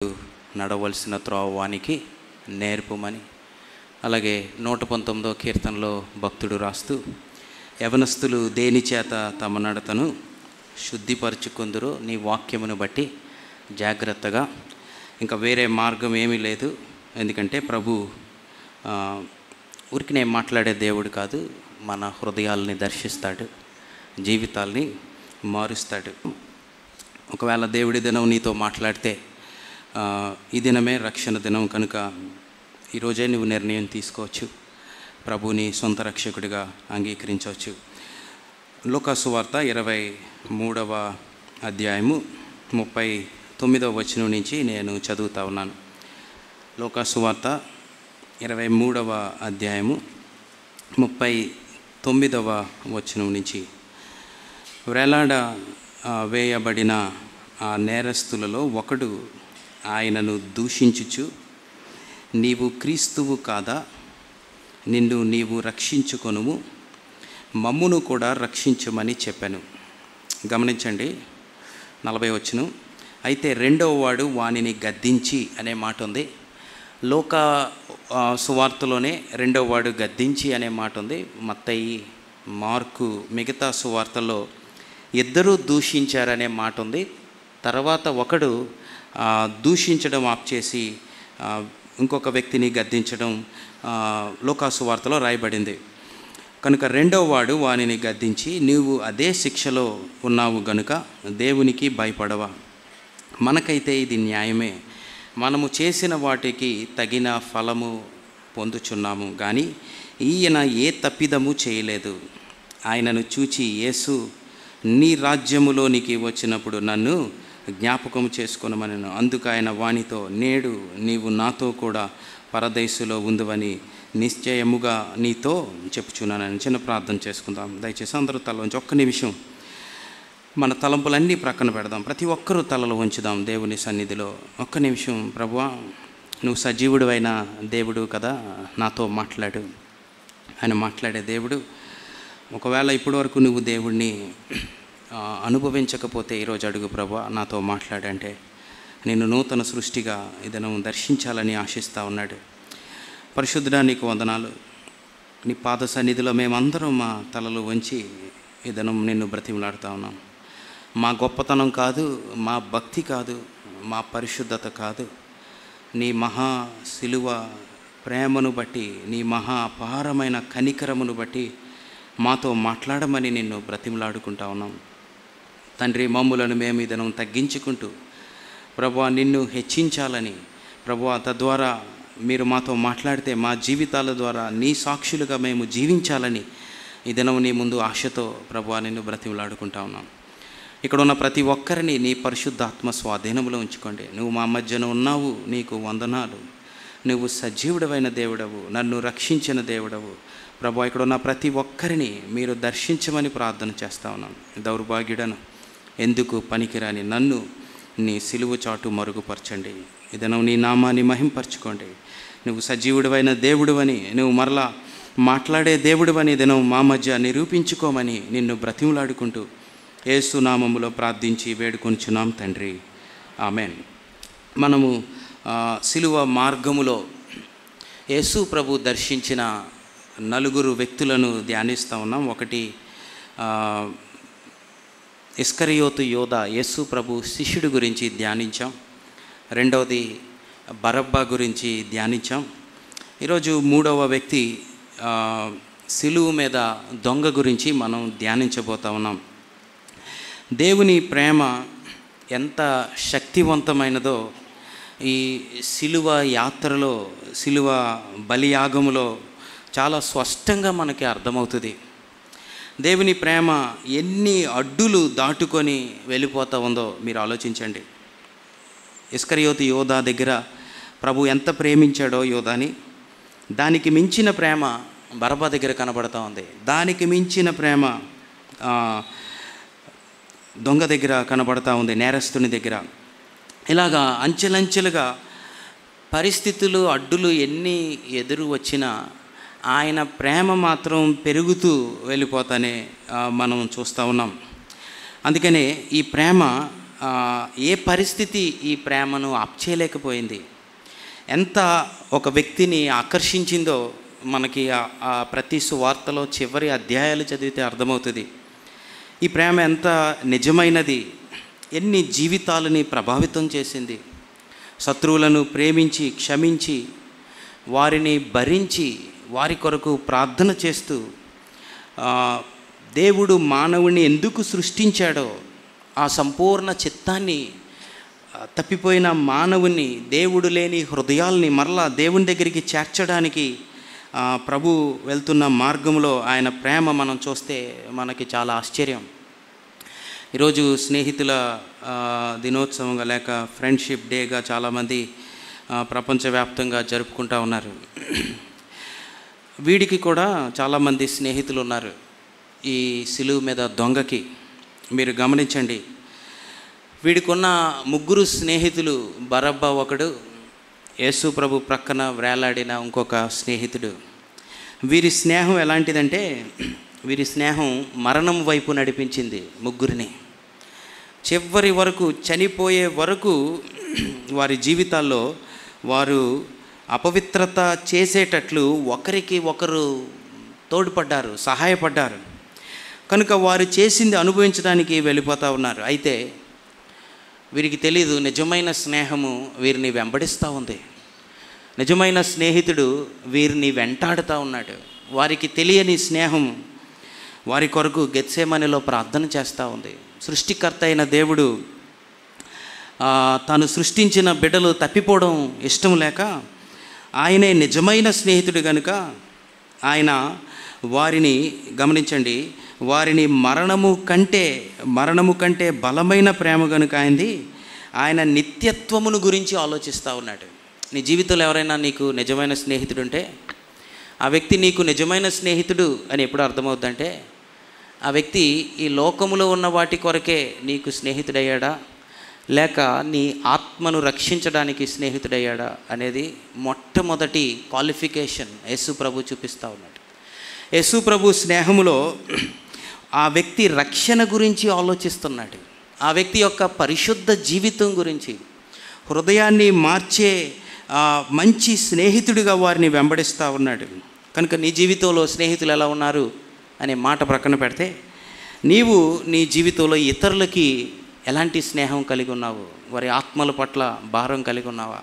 నడవలసిన త్రోవానికి నేర్పుమని. అలాగే 119వ కీర్తనలో భక్తుడు రాస్తూ, యవనస్తులు దేని చేత తమ నడతను శుద్ధిపరచుకుందరో నీ వాక్యమును బట్టి జాగ్రత్తగా. ఇంకా వేరే మార్గం ఏమీ లేదు. ఎందుకంటే ప్రభు ఊరికినే మాట్లాడే దేవుడు కాదు, మన హృదయాల్ని దర్శిస్తాడు, జీవితాల్ని మారుస్తాడు. ఒకవేళ దేవుడి దినం నీతో మాట్లాడితే ఈ దినమే రక్షణ దినం కనుక ఈరోజే నువ్వు నిర్ణయం తీసుకోవచ్చు, ప్రభుని సొంత రక్షకుడిగా అంగీకరించవచ్చు. లూకా సువార్త 23వ అధ్యాయము 39వ వచనం నుంచి నేను చదువుతా ఉన్నాను. లూకా సువార్త 23వ అధ్యాయము 39వ వచనం నుంచి. వేలాడ వేయబడిన ఆ నేరస్తులలో ఒకడు ఆయనను దూషించుచు, నీవు క్రీస్తువు కాదా, నిన్ను నీవు రక్షించుకొనుము, మమ్మును కూడా రక్షించమని చెప్పాను. గమనించండి 40వ వచనం. అయితే రెండవ వాడు వానిని గద్దించి అనే మాట ఉంది. లోకా సువార్తలోనే రెండవ వాడు గద్దించి అనే మాట ఉంది. మత్తయి, మార్కు, మిగతా సువార్తల్లో ఇద్దరూ దూషించారనే మాట ఉంది. తర్వాత ఒకడు దూషించడం ఆప్ చేసి ఇంకొక వ్యక్తిని గద్దించడం లూకా సువార్తలో రాయబడింది. కనుక రెండవ వాడు వానిని గద్దించి, నీవు అదే శిక్షలో ఉన్నావు గనుక దేవునికి భయపడవా? మనకైతే ఇది న్యాయమే, మనము చేసిన వాటికి తగిన ఫలము పొందుచున్నాము, కానీ ఈయన ఏ తప్పిదము చేయలేదు. ఆయనను చూచి యేసు, నీ రాజ్యములోనికి వచ్చినప్పుడు నన్ను జ్ఞాపకం చేసుకొనమనెను. అందుకు ఆయన వానితో, నేడు నీవు నాతో కూడా పరదేశులో ఉందువని నిశ్చయముగా నీతో చెప్పుచున్నానని. చిన్న ప్రార్థన చేసుకుందాం. దయచేసి అందరూ తల ఉంచి ఒక్క నిమిషం మన తలంపులన్నీ ప్రక్కన పెడదాం. ప్రతి ఒక్కరూ తలలు ఉంచుదాం దేవుని సన్నిధిలో. ఒక్క నిమిషం. ప్రభువా, నువ్వు సజీవుడు అయిన దేవుడు కదా, నాతో మాట్లాడు. ఆయన మాట్లాడే దేవుడు. ఒకవేళ ఇప్పటి వరకు నువ్వు దేవుడిని అనుభవించకపోతే ఈరోజు అడుగు, ప్రభువా నాతో మాట్లాడంటే నేను నూతన సృష్టిగా ఇదను దర్శించాలని ఆశిస్తూ ఉన్నాడు. పరిశుద్ధుడా, నీకు వందనాలు. నీ పాద సన్నిధిలో మేమందరం మా తలలు వంచి ఇదను నిన్ను బ్రతిమలాడుతూ ఉన్నాం. మా గొప్పతనం కాదు, మా భక్తి కాదు, మా పరిశుద్ధత కాదు, నీ మహా సిలువ ప్రేమను బట్టి, నీ మహా అపారమైన కనికరమును బట్టి మాతో మాట్లాడమని నిన్ను బ్రతిమలాడుకుంటా ఉన్నాం. తండ్రి, మమ్ములను మేము ఇదను తగ్గించుకుంటూ ప్రభువా నిన్ను హెచ్చించాలని, ప్రభువా తద్వారా మీరు మాతో మాట్లాడితే మా జీవితాల ద్వారా నీ సాక్షులుగా మేము జీవించాలని ఈ దినం నీ ముందు ఆశతో ప్రభువా నిన్ను బ్రతిమలాడుకుంటా ఉన్నాం. ఇక్కడ ఉన్న ప్రతి ఒక్కరిని నీ పరిశుద్ధాత్మ స్వాధీనంలో ఉంచుకోండి. నువ్వు మా మధ్యన ఉన్నావు, నీకు వందనాలు. నువ్వు సజీవుడమైన దేవుడవు, నన్ను రక్షించిన దేవుడవు. ప్రభువా, ఇక్కడ ఉన్న ప్రతి ఒక్కరిని మీరు దర్శించమని ప్రార్థన చేస్తా ఉన్నాం. దౌర్భాగ్యుడను, ఎందుకు పనికిరాని నన్ను నీ సిలువ చాటు మరుగుపరచండి. ఇదను నీ నామాన్ని మహింపరచుకోండి. నువ్వు సజీవుడైన దేవుడువని, నువ్వు మరలా మాట్లాడే దేవుడువని ఇదను మా మధ్య నిరూపించుకోమని నిన్ను బ్రతిమలాడుకుంటూ యేసు నామములో ప్రార్థించి వేడుకొంచున్నాం తండ్రి, ఆమెన్. మనము సిలువ మార్గములో యేసు ప్రభు దర్శించిన నలుగురు వ్యక్తులను ధ్యానిస్తూ ఉన్నాం. ఒకటి ఇస్కరియోతు యోధ, యేసు ప్రభు శిష్యుడి గురించి ధ్యానించాం. రెండవది బరబ్బా గురించి ధ్యానించాం. ఈరోజు మూడవ వ్యక్తి సిలువ మీద దొంగ గురించి మనం ధ్యానించబోతా ఉన్నాం. దేవుని ప్రేమ ఎంత శక్తివంతమైనదో ఈ సిలువ యాత్రలో, సిలువ బలియాగములో చాలా స్పష్టంగా మనకి అర్థమవుతుంది. దేవుని ప్రేమ ఎన్ని అడ్డులు దాటుకొని వెళ్ళిపోతూ ఉందో మీరు ఆలోచించండి. ఇస్కరియోతు యోధా దగ్గర ప్రభు ఎంత ప్రేమించాడో యోధాని, దానికి మించిన ప్రేమ బరబ్బా దగ్గర కనబడుతూ ఉంది. దానికి మించిన ప్రేమ దొంగ దగ్గర కనబడుతూ ఉంది, నేరస్తుని దగ్గర. ఇలాగా అంచెలంచెలుగా పరిస్థితులు, అడ్డులు ఎన్ని ఎదురు వచ్చినా ఆయన ప్రేమ మాత్రం పెరుగుతూ వెళ్ళిపోతానే మనం చూస్తూ ఉన్నాం. అందుకనే ఈ ప్రేమ ఏ పరిస్థితి ఈ ప్రేమను ఆప్చేయలేకపోయింది. ఎంత ఒక వ్యక్తిని ఆకర్షించిందో మనకి ఆ ప్రతి సువార్తలో చివరి అధ్యాయాలు చదివితే అర్థమవుతుంది. ఈ ప్రేమ ఎంత నిజమైనది, ఎన్ని జీవితాలని ప్రభావితం చేసింది. శత్రువులను ప్రేమించి, క్షమించి, వారిని భరించి, వారి కొరకు ప్రార్థన చేస్తూ, దేవుడు మానవుని ఎందుకు సృష్టించాడో ఆ సంపూర్ణ చిత్తాన్ని, తప్పిపోయిన మానవుని, దేవుడు లేని హృదయాల్ని మరలా దేవుని దగ్గరికి చేర్చడానికి ప్రభు వెళ్తున్న మార్గంలో ఆయన ప్రేమ మనం చూస్తే మనకి చాలా ఆశ్చర్యం. ఈరోజు స్నేహితుల దినోత్సవంగా లేక ఫ్రెండ్షిప్ డేగా చాలామంది ప్రపంచవ్యాప్తంగా జరుపుకుంటూ ఉన్నారు. వీడికి కూడా చాలామంది స్నేహితులు ఉన్నారు. ఈ సిలువ మీద దొంగకి మీరు గమనించండి, వీడికున్న 3 స్నేహితులు. బరబ్బా ఒకడు, యేసు ప్రభు ప్రక్కన వేలాడిన ఇంకొక స్నేహితుడు. వీరి స్నేహం ఎలాంటిదంటే, వీరి స్నేహం మరణం వైపు నడిపించింది 3ని. చివరి వరకు, చనిపోయే వరకు వారి జీవితాల్లో వారు అపవిత్రత చేసేటట్లు ఒకరికి ఒకరు తోడ్పడ్డారు, సహాయపడ్డారు. కనుక వారు చేసింది అనుభవించడానికి వెళ్ళిపోతూ ఉన్నారు. అయితే వీరికి తెలీదు, నిజమైన స్నేహము వీరిని వెంబడిస్తూ ఉంది. నిజమైన స్నేహితుడు వీరిని వెంటాడుతూ ఉన్నాడు. వారికి తెలియని స్నేహం వారి కొరకు గెత్సేమనిలో ప్రార్థన చేస్తూ ఉంది. సృష్టికర్త అయిన దేవుడు తాను సృష్టించిన బిడ్డలు తప్పిపోవడం ఇష్టం లేక ఆయనే నిజమైన స్నేహితుడు కనుక ఆయన వారిని, గమనించండి, వారిని మరణము కంటే బలమైన ప్రేమ కనుక ఆయన నిత్యత్వమును గురించి ఆలోచిస్తూ ఉన్నాడు. నీ జీవితంలో ఎవరైనా నీకు నిజమైన స్నేహితుడు ఉంటే ఆ వ్యక్తి నీకు నిజమైన స్నేహితుడు అని ఎప్పుడు అర్థమవుద్దంటే, ఆ వ్యక్తి ఈ లోకములో ఉన్న వాటి కొరకే నీకు స్నేహితుడయ్యాడా, లేక నీ ఆత్మను రక్షించడానికి స్నేహితుడయ్యాడా అనేది మొట్టమొదటి క్వాలిఫికేషన్ యేసు ప్రభు చూపిస్తూ ఉన్నాడు. యేసు ప్రభు స్నేహములో ఆ వ్యక్తి రక్షణ గురించి ఆలోచిస్తున్నాడు. ఆ వ్యక్తి యొక్క పరిశుద్ధ జీవితం గురించి, హృదయాన్ని మార్చే మంచి స్నేహితుడిగా వారిని వెంబడిస్తూ ఉన్నాడు. కనుక నీ జీవితంలో స్నేహితులు ఎలా ఉన్నారు అనే మాట ప్రక్కన పెడితే, నీవు నీ జీవితంలో ఇతరులకి ఎలాంటి స్నేహం కలిగి ఉన్నావు? వారి ఆత్మల పట్ల భారం కలిగి ఉన్నావా?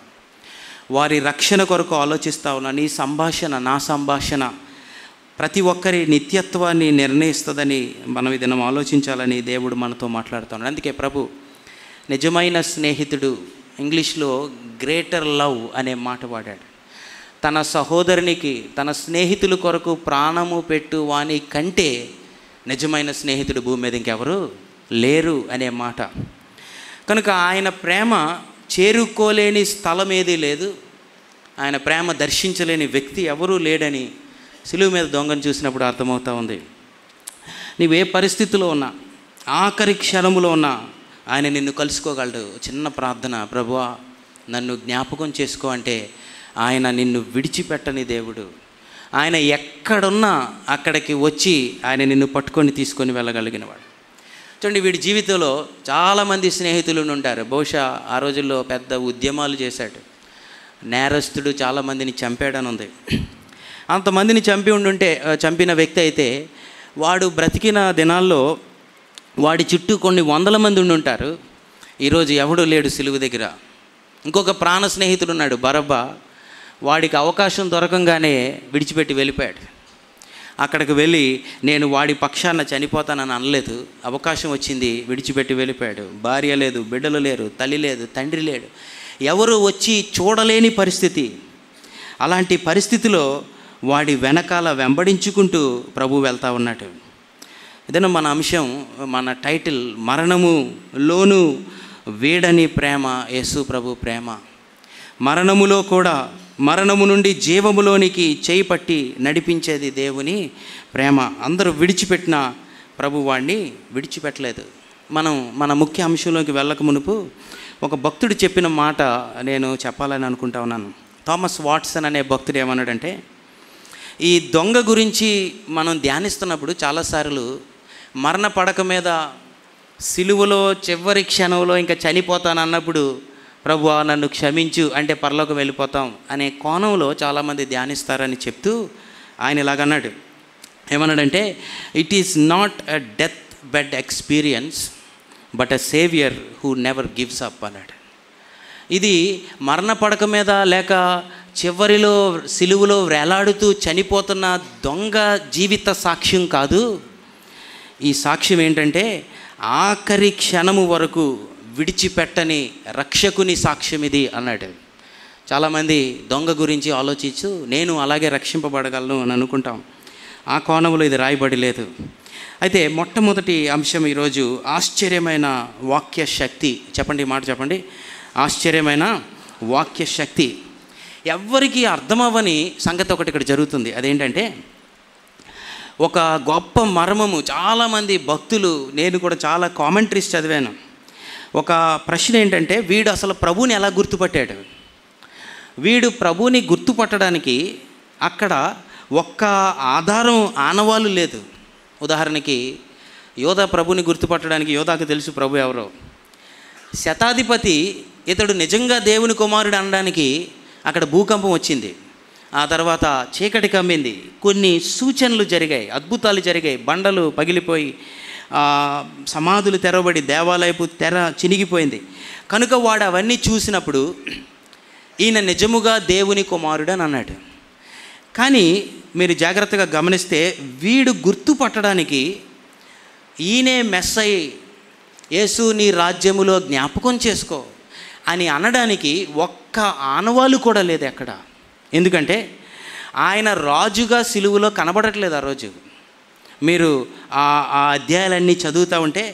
వారి రక్షణ కొరకు ఆలోచిస్తూ ఉన్నా? నీ సంభాషణ, నా సంభాషణ ప్రతి ఒక్కరి నిత్యత్వాన్ని నిర్ణయిస్తుందని మనం ఈ దినం ఆలోచించాలని దేవుడు మనతో మాట్లాడుతున్నాడు. అందుకే ప్రభు నిజమైన స్నేహితుడు, ఇంగ్లీష్లో గ్రేటర్ లవ్ అనే మాట వాడాడు. తన సహోదరునికి, తన స్నేహితుల కొరకు ప్రాణము పెట్టు వాని కంటే నిజమైన స్నేహితుడు భూమి మీద ఇంకెవరు లేరు అనే మాట. కనుక ఆయన ప్రేమ చేరుకోలేని స్థలం ఏదీ లేదు, ఆయన ప్రేమ దర్శించలేని వ్యక్తి ఎవరూ లేడని సిలువ మీద దొంగను చూసినప్పుడు అర్థమవుతూ ఉంది. నీవే పరిస్థితిలో ఉన్నా, ఆఖరి క్షణములో ఉన్నా ఆయన నిన్ను కలుసుకోగలడు. చిన్న ప్రార్థన, ప్రభువా నన్ను జ్ఞాపకం చేసుకో అంటే ఆయన నిన్ను విడిచిపెట్టని దేవుడు. ఆయన ఎక్కడున్నా అక్కడికి వచ్చి ఆయన నిన్ను పట్టుకొని తీసుకొని వెళ్ళగలిగినవాడు. చూడండి, వీడి జీవితంలో చాలామంది స్నేహితులు ఉంటారు. బహుశా ఆ రోజుల్లో పెద్ద ఉద్యమాలు చేశాడు. నేరస్తుడు చాలామందిని చంపాడని ఉంది. అంతమందిని చంపిన వ్యక్తి అయితే వాడు బ్రతికిన దినాల్లో వాడి చుట్టూ కొన్ని 100 మంది ఉంటారు. ఈరోజు ఎవడూ లేడు సిలువ దగ్గర. ఇంకొక ప్రాణ స్నేహితుడు ఉన్నాడు, బరబ్బా. వాడికి అవకాశం దొరకంగానే విడిచిపెట్టి వెళ్ళిపోయాడు. అక్కడికి వెళ్ళి నేను వాడి పక్షాన చనిపోతానని అనలేదు. అవకాశం వచ్చింది, విడిచిపెట్టి వెళ్ళిపోయాడు. భార్య లేదు, బిడ్డలు లేరు, తల్లి లేదు, తండ్రి లేడు, ఎవరు వచ్చి చూడలేని పరిస్థితి. అలాంటి పరిస్థితిలో వాడి వెనకాల వెంబడించుకుంటూ ప్రభు వెళ్తూ ఉన్నాడు. ఇదైనా మన అంశం, మన టైటిల్, మరణములోను వీడని ప్రేమ యేసు ప్రభు ప్రేమ. మరణములో కూడా మరణము నుండి జీవములోనికి చేయి పట్టి నడిపించేది దేవుని ప్రేమ. అందరూ విడిచిపెట్టిన ప్రభు వాడిని విడిచిపెట్టలేదు. మన ముఖ్య అంశంలోకి వెళ్ళక మునుపు ఒక భక్తుడు చెప్పిన మాట నేను చెప్పాలని అనుకుంటా ఉన్నాను. థామస్ వాట్సన్ అనే భక్తుడు ఏమన్నాడంటే, ఈ దొంగ గురించి మనం ధ్యానిస్తున్నప్పుడు చాలాసార్లు మరణ పడక మీద సిలువలో చివరి క్షణంలో ఇంకా చనిపోతాను అన్నప్పుడు ప్రభువా నన్ను క్షమించు అంటే పరలోకం వెళ్ళిపోతాం అనే కోణంలో చాలామంది ధ్యానిస్తారని చెప్తూ ఆయన ఇలాగన్నాడు. ఏమన్నాడంటే, it is not a death bed experience but a saviour who never gives up అన్నాడు. ఇది మరణ పడక మీద లేక చివరిలో సిలువలో వేలాడుతూ చనిపోతున్న దొంగ జీవిత సాక్ష్యం కాదు. ఈ సాక్ష్యం ఏంటంటే ఆఖరి క్షణము వరకు విడిచిపెట్టని రక్షకుని సాక్ష్యం ఇది అన్నాడు. చాలామంది దొంగ గురించి ఆలోచించు నేను అలాగే రక్షింపబడగలను అని అనుకుంటాం. ఆ కోణంలో ఇది రాయబడి లేదు. అయితే మొట్టమొదటి అంశం ఈరోజు ఆశ్చర్యమైన వాక్య శక్తి. చెప్పండి, మాట చెప్పండి. ఆశ్చర్యమైన వాక్య శక్తి. ఎవ్వరికీ అర్థమవ్వని సంగతి ఒకటి ఇక్కడ జరుగుతుంది. అదేంటంటే, ఒక గొప్ప మర్మము. చాలామంది భక్తులు, నేను కూడా చాలా కామెంటరీస్ చదివాను. ఒక ప్రశ్న ఏంటంటే, వీడు అసలు ప్రభువుని ఎలా గుర్తుపట్టాడు? వీడు ప్రభువుని గుర్తుపట్టడానికి అక్కడ ఒక్క ఆధారం ఆనవాలు లేదు. ఉదాహరణకి యోధా ప్రభుని గుర్తుపట్టడానికి యోధాకు తెలుసు ప్రభు ఎవరో. శతాధిపతి ఇతడు నిజంగా దేవుని కుమారుడు అనడానికి అక్కడ భూకంపం వచ్చింది, ఆ తర్వాత చీకటి కమ్మింది, కొన్ని సూచనలు జరిగాయి, అద్భుతాలు జరిగాయి, బండలు పగిలిపోయి సమాధులు తెరవబడి దేవాలయపు తెర చినిగిపోయింది. కనుక వాడు అవన్నీ చూసినప్పుడు ఈయన నిజముగా దేవుని కుమారుడు అని అన్నాడు. కానీ మీరు జాగ్రత్తగా గమనిస్తే వీడు గుర్తుపట్టడానికి ఈయనే మెస్సయి, యేసు నీ రాజ్యములో జ్ఞాపకం చేసుకో అని అనడానికి ఒక్క ఆనవాలు కూడా లేదు ఎక్కడ. ఎందుకంటే ఆయన రాజుగా సిలువలో కనబడట్లేదు ఆ రోజు. మీరు ఆ అధ్యాయాలన్నీ చదువుతూ ఉంటే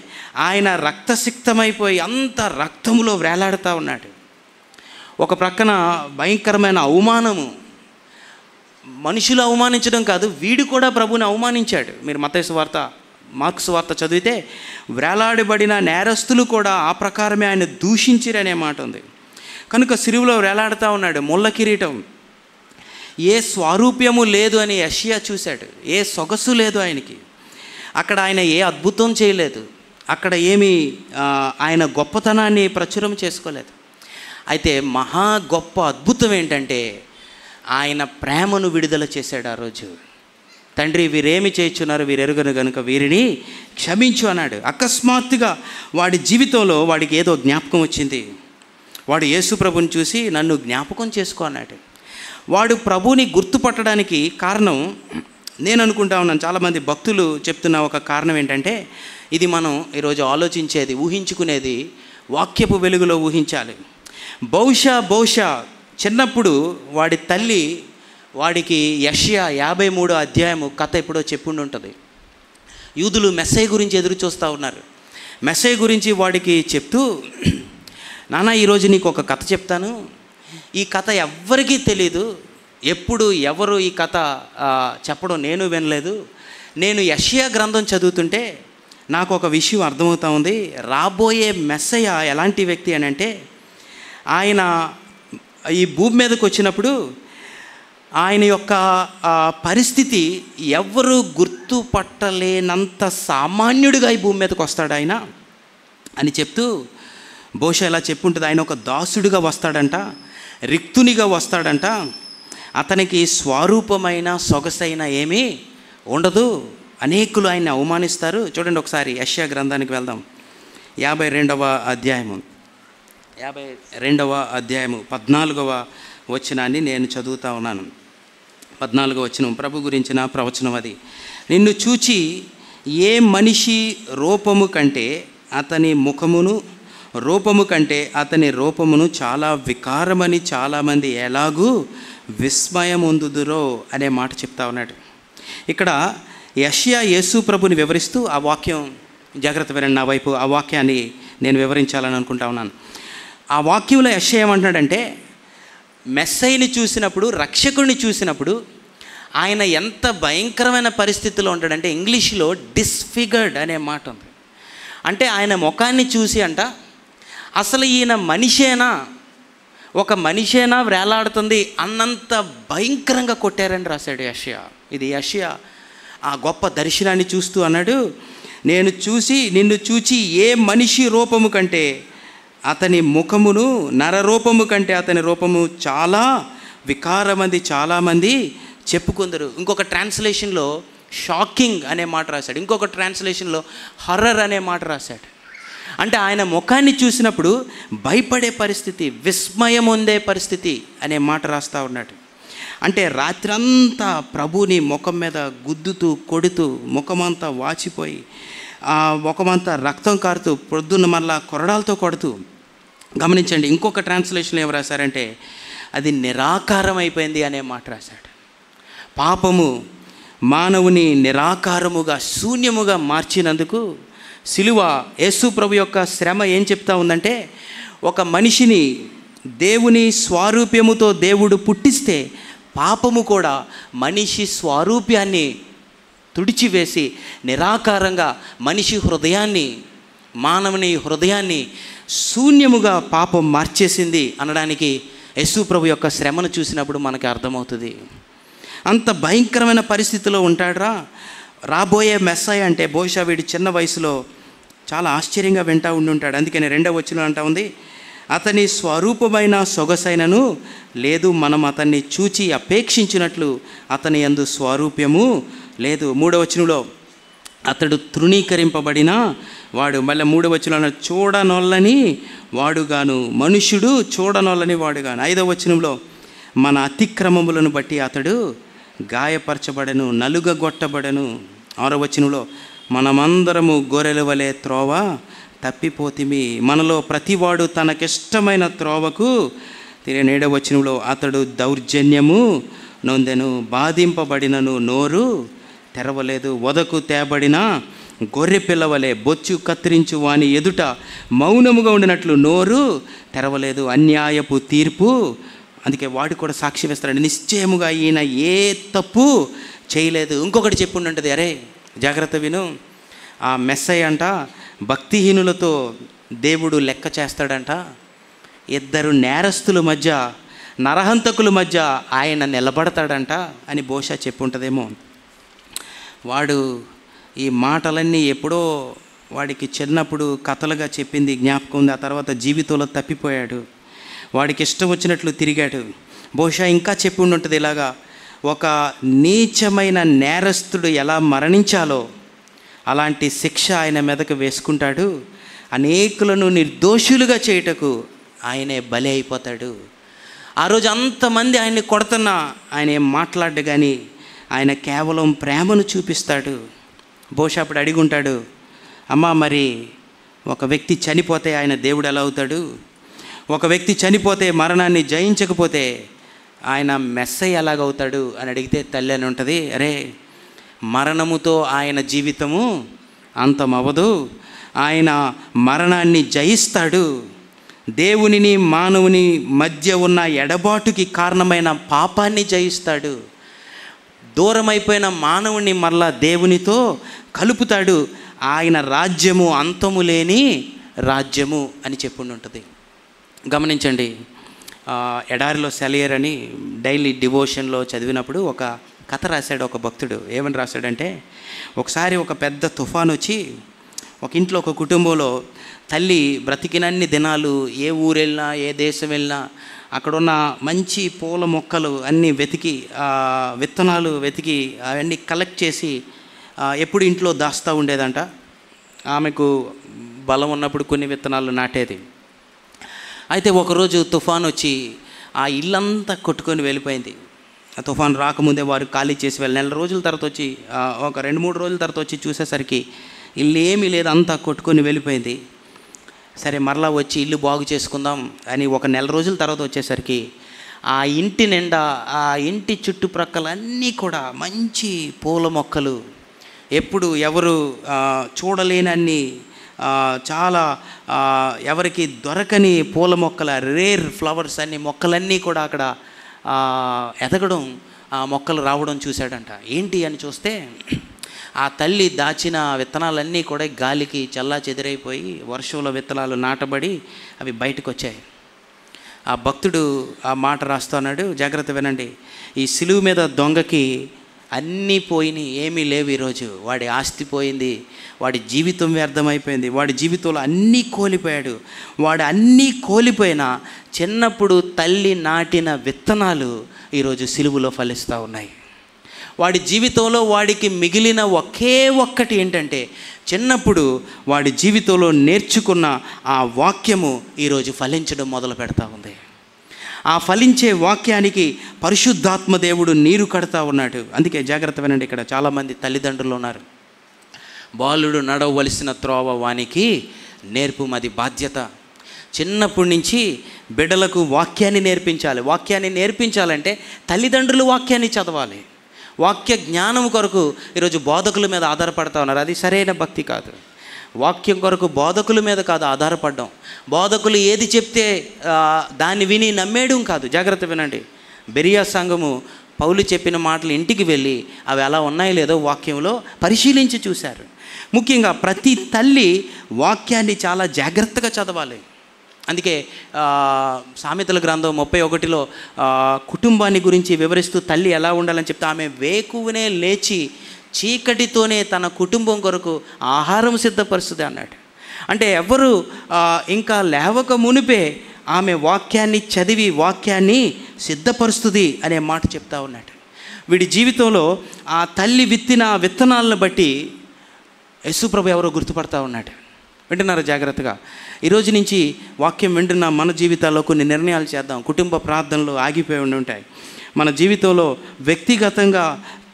ఆయన రక్తసిక్తమైపోయి అంత రక్తంలో వేలాడుతూ ఉన్నాడు. ఒక ప్రక్కన భయంకరమైన అవమానము. మనుషులు అవమానించడం కాదు, వీడు కూడా ప్రభువుని అవమానించాడు. మీరు మత్తయి సువార్త, మార్కు సువార్త చదివితే వేలాడబడిన నేరస్తులు కూడా ఆ ప్రకారమే ఆయన దూషించిరనే మాట ఉంది. కనుక సిలువలో వేలాడుతూ ఉన్నాడు. ముళ్ళ కిరీటం, ఏ స్వారూప్యము లేదు అని యెషయా చూశాడు. ఏ సొగసు లేదు ఆయనకి. అక్కడ ఆయన ఏ అద్భుతం చేయలేదు. అక్కడ ఏమీ ఆయన గొప్పతనాన్ని ప్రచురం చేసుకోలేదు. అయితే మహా గొప్ప అద్భుతం ఏంటంటే ఆయన ప్రేమను విడుదల చేశాడు ఆ రోజు. తండ్రి వీరేమి చేయుచున్నారు వీరెరుగను గనుక వీరిని క్షమించు అన్నాడు. అకస్మాత్తుగా వాడి జీవితంలో వాడికి ఏదో జ్ఞాపకం వచ్చింది. వాడు యేసు ప్రభుని చూసి నన్ను జ్ఞాపకం చేసుకో అన్నాడు. వాడు ప్రభుని గుర్తుపట్టడానికి కారణం నేను అనుకుంటా ఉన్నాను, చాలామంది భక్తులు చెప్తున్న ఒక కారణం ఏంటంటే, ఇది మనం ఈరోజు ఆలోచించేది, ఊహించుకునేది వాక్యపు వెలుగులో ఊహించాలి. బహుశా చిన్నప్పుడు వాడి తల్లి వాడికి యెషయా 53వ అధ్యాయము కథ ఎప్పుడో చెప్పుండి ఉంటుంది. యూదులు మెస్సయ్య గురించి ఎదురు చూస్తూ ఉన్నారు. మెస్సయ్య గురించి వాడికి చెప్తూ, నాన్న ఈరోజు నీకు ఒక కథ చెప్తాను, ఈ కథ ఎవ్వరికీ తెలీదు, ఎప్పుడు ఎవరు ఈ కథ చెప్పడం నేను వినలేదు. నేను యెషయా గ్రంథం చదువుతుంటే నాకు ఒక విషయం అర్థమవుతా ఉంది. రాబోయే మెస్సయ్య ఎలాంటి వ్యక్తి అని అంటే, ఆయన ఈ భూమి మీదకి వచ్చినప్పుడు ఆయన యొక్క పరిస్థితి ఎవ్వరూ గుర్తుపట్టలేనంత సామాన్యుడిగా ఈ భూమి మీదకి వస్తాడు ఆయన అని చెప్తూ, బహుశా ఇలా చెప్పుంటుంది, ఆయన ఒక దాసుడిగా వస్తాడంట, రిక్తునిగా వస్తాడంట, అతనికి స్వరూపమైన సొగసైన ఏమీ ఉండదు, అనేకులు ఆయన్ని అవమానిస్తారు. చూడండి ఒకసారి యెషయా గ్రంథానికి వెళ్దాం. 52వ అధ్యాయము 14వ వచనాన్ని నేను చదువుతా ఉన్నాను. 14వ వచనం ప్రభు గురించిన ప్రవచనం అది. నిన్ను చూచి ఏ మనిషి రూపము కంటే అతని ముఖమును, రూపము కంటే అతని రూపమును చాలా వికారమని చాలామంది ఎలాగూ విస్మయముందుదురో అనే మాట చెప్తా ఉన్నాడు. ఇక్కడ యెషయా యేసు ప్రభుని వివరిస్తూ ఆ వాక్యం, జాగ్రత్త వినండి నా వైపు, ఆ వాక్యాన్ని నేను వివరించాలని అనుకుంటా ఉన్నాను. ఆ వాక్యంలో యెషయా ఏమంటున్నాడంటే, మెస్సయ్యని చూసినప్పుడు, రక్షకుడిని చూసినప్పుడు ఆయన ఎంత భయంకరమైన పరిస్థితిలో ఉంటాడంటే, ఇంగ్లీష్లో డిస్ఫిగర్డ్ అనే మాట ఉంది. అంటే ఆయన ముఖాన్ని చూసి అంట, అసలు ఈయన మనిషేనా, ఒక మనిషేనా వేలాడుతుంది అన్నంత భయంకరంగా కొట్టారని రాశాడు యెషయా. ఇది యెషయా ఆ గొప్ప దర్శనాన్ని చూస్తూ అన్నాడు, నిన్ను చూచి ఏ మనిషి రూపము కంటే అతని ముఖమును, నరరూపము కంటే అతని రూపము చాలా వికారమంది చాలామంది చెప్పుకుందరు. ఇంకొక ట్రాన్స్లేషన్లో షాకింగ్ అనే మాట రాశాడు, ఇంకొక ట్రాన్స్లేషన్లో హర్రర్ అనే మాట రాశాడు. అంటే ఆయన ముఖాన్ని చూసినప్పుడు భయపడే పరిస్థితి, విస్మయం ఉండే పరిస్థితి అనే మాట రాస్తూ ఉన్నాడు. అంటే రాత్రంతా ప్రభుని ముఖం మీద గుద్దుతూ కొడుతూ ముఖమంతా వాచిపోయి, ముఖమంతా రక్తం కారుతూ, పొద్దున్న మళ్ళా కొరడాలతో కొడుతూ. గమనించండి, ఇంకొక ట్రాన్స్లేషన్ ఏం రాశారంటే అది నిరాకారం అయిపోయింది అనే మాట రాశాడు. పాపము మానవుని నిరాకారముగా, శూన్యముగా మార్చినందుకు సిలువ, యేసు ప్రభు యొక్క శ్రమ ఏం చెప్తా ఉందంటే, ఒక మనిషిని దేవుని స్వారూప్యముతో దేవుడు పుట్టిస్తే పాపము కూడా మనిషి స్వారూప్యాన్ని తుడిచివేసి నిరాకారంగా మనిషి హృదయాన్ని, మానవుని హృదయాన్ని శూన్యముగా పాపం మార్చేసింది అనడానికి యేసు ప్రభు యొక్క శ్రమను చూసినప్పుడు మనకి అర్థమవుతుంది. అంత భయంకరమైన పరిస్థితిలో ఉంటాడురా. రాబోయే మెస్సయ్య అంటే బహుశా వీడి చిన్న వయసులో చాలా ఆశ్చర్యంగా వింటూ ఉండుంటాడు. అందుకని 2వ వచనం అంటా ఉంది, అతని స్వరూపమైన సొగసైనను లేదు, మనం అతన్ని చూచి అపేక్షించినట్లు అతని యందు స్వరూప్యము లేదు. 3వ వచనంలో అతడు తృణీకరింపబడిన వాడు, మళ్ళీ 3వ వచనంలో చూడనొల్లని వాడుగాను, మనుష్యుడు చూడనొల్లని వాడుగాను. 5వ వచనంలో మన అతిక్రమములను బట్టి అతడు గాయపరచబడను, నలుగగొట్టబడను. 6వ వచనంలో మనమందరము గొర్రెల వలె త్రోవ తప్పిపోతిమి, మనలో ప్రతివాడు తనకిష్టమైన త్రోవకు. 7వ వచనంలో అతడు దౌర్జన్యము నొందెను, బాధింపబడినను నోరు తెరవలేదు, వదకు తేబడిన గొర్రె పిల్లవలే బొచ్చు కత్తిరించు వాని ఎదుట మౌనముగా ఉండినట్లు నోరు తెరవలేదు, అన్యాయపు తీర్పు. అందుకే వాడు కూడా సాక్షి వేస్తాడు, నిశ్చయముగా ఈయన ఏ తప్పు చేయలేదు. ఇంకొకటి చెప్పుండంటది, అరే జాగ్రత్త విను, ఆ మెస్సయ్య అంట భక్తిహీనులతో దేవుడు లెక్క చేస్తాడంట, 2 నేరస్తుల మధ్య, నరహంతకుల మధ్య ఆయన నిలబడతాడంట అని బహుశా చెప్పుంటుందేమో. వాడు ఈ మాటలన్నీ ఎప్పుడో వాడికి చిన్నప్పుడు కథలుగా చెప్పింది జ్ఞాపకం ఉంది. ఆ తర్వాత జీవితంలో తప్పిపోయాడు, వాడికి ఇష్టం వచ్చినట్లు తిరిగాడు. బహుశా ఇంకా చెప్పి ఉంటుంది ఇలాగా, ఒక నీచమైన నేరస్తుడు ఎలా మరణించాలో అలాంటి శిక్ష ఆయన మీదకు వేసుకుంటాడు. అనేకులను నిర్దోషులుగా చేయుటకు ఆయనే బలి అయిపోతాడు. ఆ రోజు అంతమంది ఆయన్ని కొడుతున్నా ఆయన ఏం మాట్లాడు, కానీ ఆయన కేవలం ప్రేమను చూపిస్తాడు. బహుశా అప్పుడు అడిగుంటాడు, అమ్మా మరి ఒక వ్యక్తి చనిపోతే ఆయన దేవుడు ఎలా అవుతాడు? ఒక వ్యక్తి చనిపోతే, మరణాన్ని జయించకపోతే ఆయన మెస్సయ్య ఎలాగవుతాడు అని అడిగితే తల్లి అని ఉంటుంది, అరే మరణముతో ఆయన జీవితము అంతమవ్వదు, ఆయన మరణాన్ని జయిస్తాడు. దేవునిని మానవుని మధ్య ఉన్న ఎడబాటుకి కారణమైన పాపాన్ని జయిస్తాడు. దూరమైపోయిన మానవుని మరలా దేవునితో కలుపుతాడు. ఆయన రాజ్యము అంతము లేని రాజ్యము అని చెప్పుండి ఉంటుంది. గమనించండి, ఎడారిలో సెలయర్ అని డైలీ డివోషన్లో చదివినప్పుడు ఒక కథ రాశాడు ఒక భక్తుడు. ఏమని రాశాడంటే, ఒకసారి ఒక పెద్ద తుఫాను వచ్చి ఒక ఇంట్లో, ఒక కుటుంబంలో తల్లి బ్రతికినన్ని దినాలు ఏ ఊరు వెళ్ళినా, ఏ దేశం వెళ్ళినా అక్కడున్న మంచి పూల మొక్కలు అన్నీ వెతికి, విత్తనాలు వెతికి అవన్నీ కలెక్ట్ చేసి ఎప్పుడు ఇంట్లో దాస్తూ ఉండేదంట. ఆమెకు బలం ఉన్నప్పుడు కొన్ని విత్తనాలు నాటేది. అయితే ఒకరోజు తుఫాన్ వచ్చి ఆ ఇల్లంతా కొట్టుకొని వెళ్ళిపోయింది. ఆ తుఫాన్ రాకముందే వారు ఖాళీ చేసి వెళ్ళి 4 రోజుల తర్వాత వచ్చి, ఒక 2-3 రోజుల తర్వాత వచ్చి చూసేసరికి ఇల్లు ఏమీ లేదు, అంతా కొట్టుకొని వెళ్ళిపోయింది. సరే మరలా వచ్చి ఇల్లు బాగు చేసుకుందాం అని ఒక 4 రోజుల తర్వాత వచ్చేసరికి ఆ ఇంటి నిండా, ఆ ఇంటి చుట్టుప్రక్కల అన్నీ కూడా మంచి పూల మొక్కలు, ఎప్పుడు ఎవరు చూడలేనన్ని చాలా ఎవరికి దొరకని పూల మొక్కల, రేర్ ఫ్లవర్స్ అన్ని మొక్కలన్నీ కూడా అక్కడ ఎదగడం, ఆ మొక్కలు రావడం చూశాడంట. ఏంటి అని చూస్తే ఆ తల్లి దాచిన విత్తనాలన్నీ కూడా గాలికి చల్లా చెదిరైపోయి వర్షంలో విత్తనాలు నాటబడి అవి బయటకు వచ్చాయి. ఆ భక్తుడు ఆ మాట రాస్తున్నాడు, జాగ్రత్త వినండి. ఈ సిలువ మీద దొంగకి అన్నీ పోయినాయి, ఏమీ లేవు. ఈరోజు వాడి ఆస్తి పోయింది, వాడి జీవితం వ్యర్థమైపోయింది, వాడి జీవితంలో అన్నీ కోల్పోయాడు. వాడు అన్నీ కోల్పోయినా చిన్నప్పుడు తల్లి నాటిన విత్తనాలు ఈరోజు సిలువలో ఫలిస్తూ ఉన్నాయి. వాడి జీవితంలో వాడికి మిగిలిన ఒకే ఒక్కటి ఏంటంటే, చిన్నప్పుడు వాడి జీవితంలో నేర్చుకున్న ఆ వాక్యము ఈరోజు ఫలించడం మొదలు పెడతా ఉంది. ఆ ఫలించే వాక్యానికి పరిశుద్ధాత్మ దేవుడు నీరు కడతా ఉన్నాడు. అందుకే జాగ్రత్త వినండి, ఇక్కడ చాలామంది తల్లిదండ్రులు ఉన్నారు. బాలుడు నడవలసిన త్రోవ వానికి నేర్పుమది బాధ్యత. చిన్నప్పటి నుంచి బిడ్డలకు వాక్యాన్ని నేర్పించాలి. వాక్యాన్ని నేర్పించాలంటే తల్లిదండ్రులు వాక్యాన్ని చదవాలి. వాక్య జ్ఞానం కొరకు ఈరోజు బోధకుల మీద ఆధారపడతా ఉన్నారు. అది సరైన భక్తి కాదు. వాక్యం కొరకు బోధకుల మీద కాదు ఆధారపడడం, బోధకులు ఏది చెప్తే దాన్ని విని నమ్మేయడం కాదు. జాగ్రత్త వినండి, బెరియా సంఘము పౌలు చెప్పిన మాటలు ఇంటికి వెళ్ళి అవి ఎలా ఉన్నాయో లేదో వాక్యంలో పరిశీలించి చూశారు. ముఖ్యంగా ప్రతి తల్లి వాక్యాన్ని చాలా జాగ్రత్తగా చదవాలి. అందుకే సామెతల గ్రంథం 31లో కుటుంబాన్ని గురించి వివరిస్తూ తల్లి ఎలా ఉండాలని చెప్తే, ఆమె వేకువనే లేచి చీకటితోనే తన కుటుంబం కొరకు ఆహారం సిద్ధపరుస్తుంది అన్నాడు. అంటే ఎవరు ఇంకా లేవక మునిపే ఆమె వాక్యాన్ని చదివి వాక్యాన్ని సిద్ధపరుస్తుంది అనే మాట చెప్తా ఉన్నాడు. వీడి జీవితంలో ఆ తల్లి విత్తిన విత్తనాలను బట్టి యేసుప్రభు ఎవరో గుర్తుపడతా ఉన్నాడు. వింటున్నారు జాగ్రత్తగా. ఈరోజు నుంచి వాక్యం వింటున్న మన జీవితాల్లో కొన్ని నిర్ణయాలు చేద్దాం. కుటుంబ ప్రార్థనలు ఆగిపోయి ఉంటాయి. మన జీవితంలో వ్యక్తిగతంగా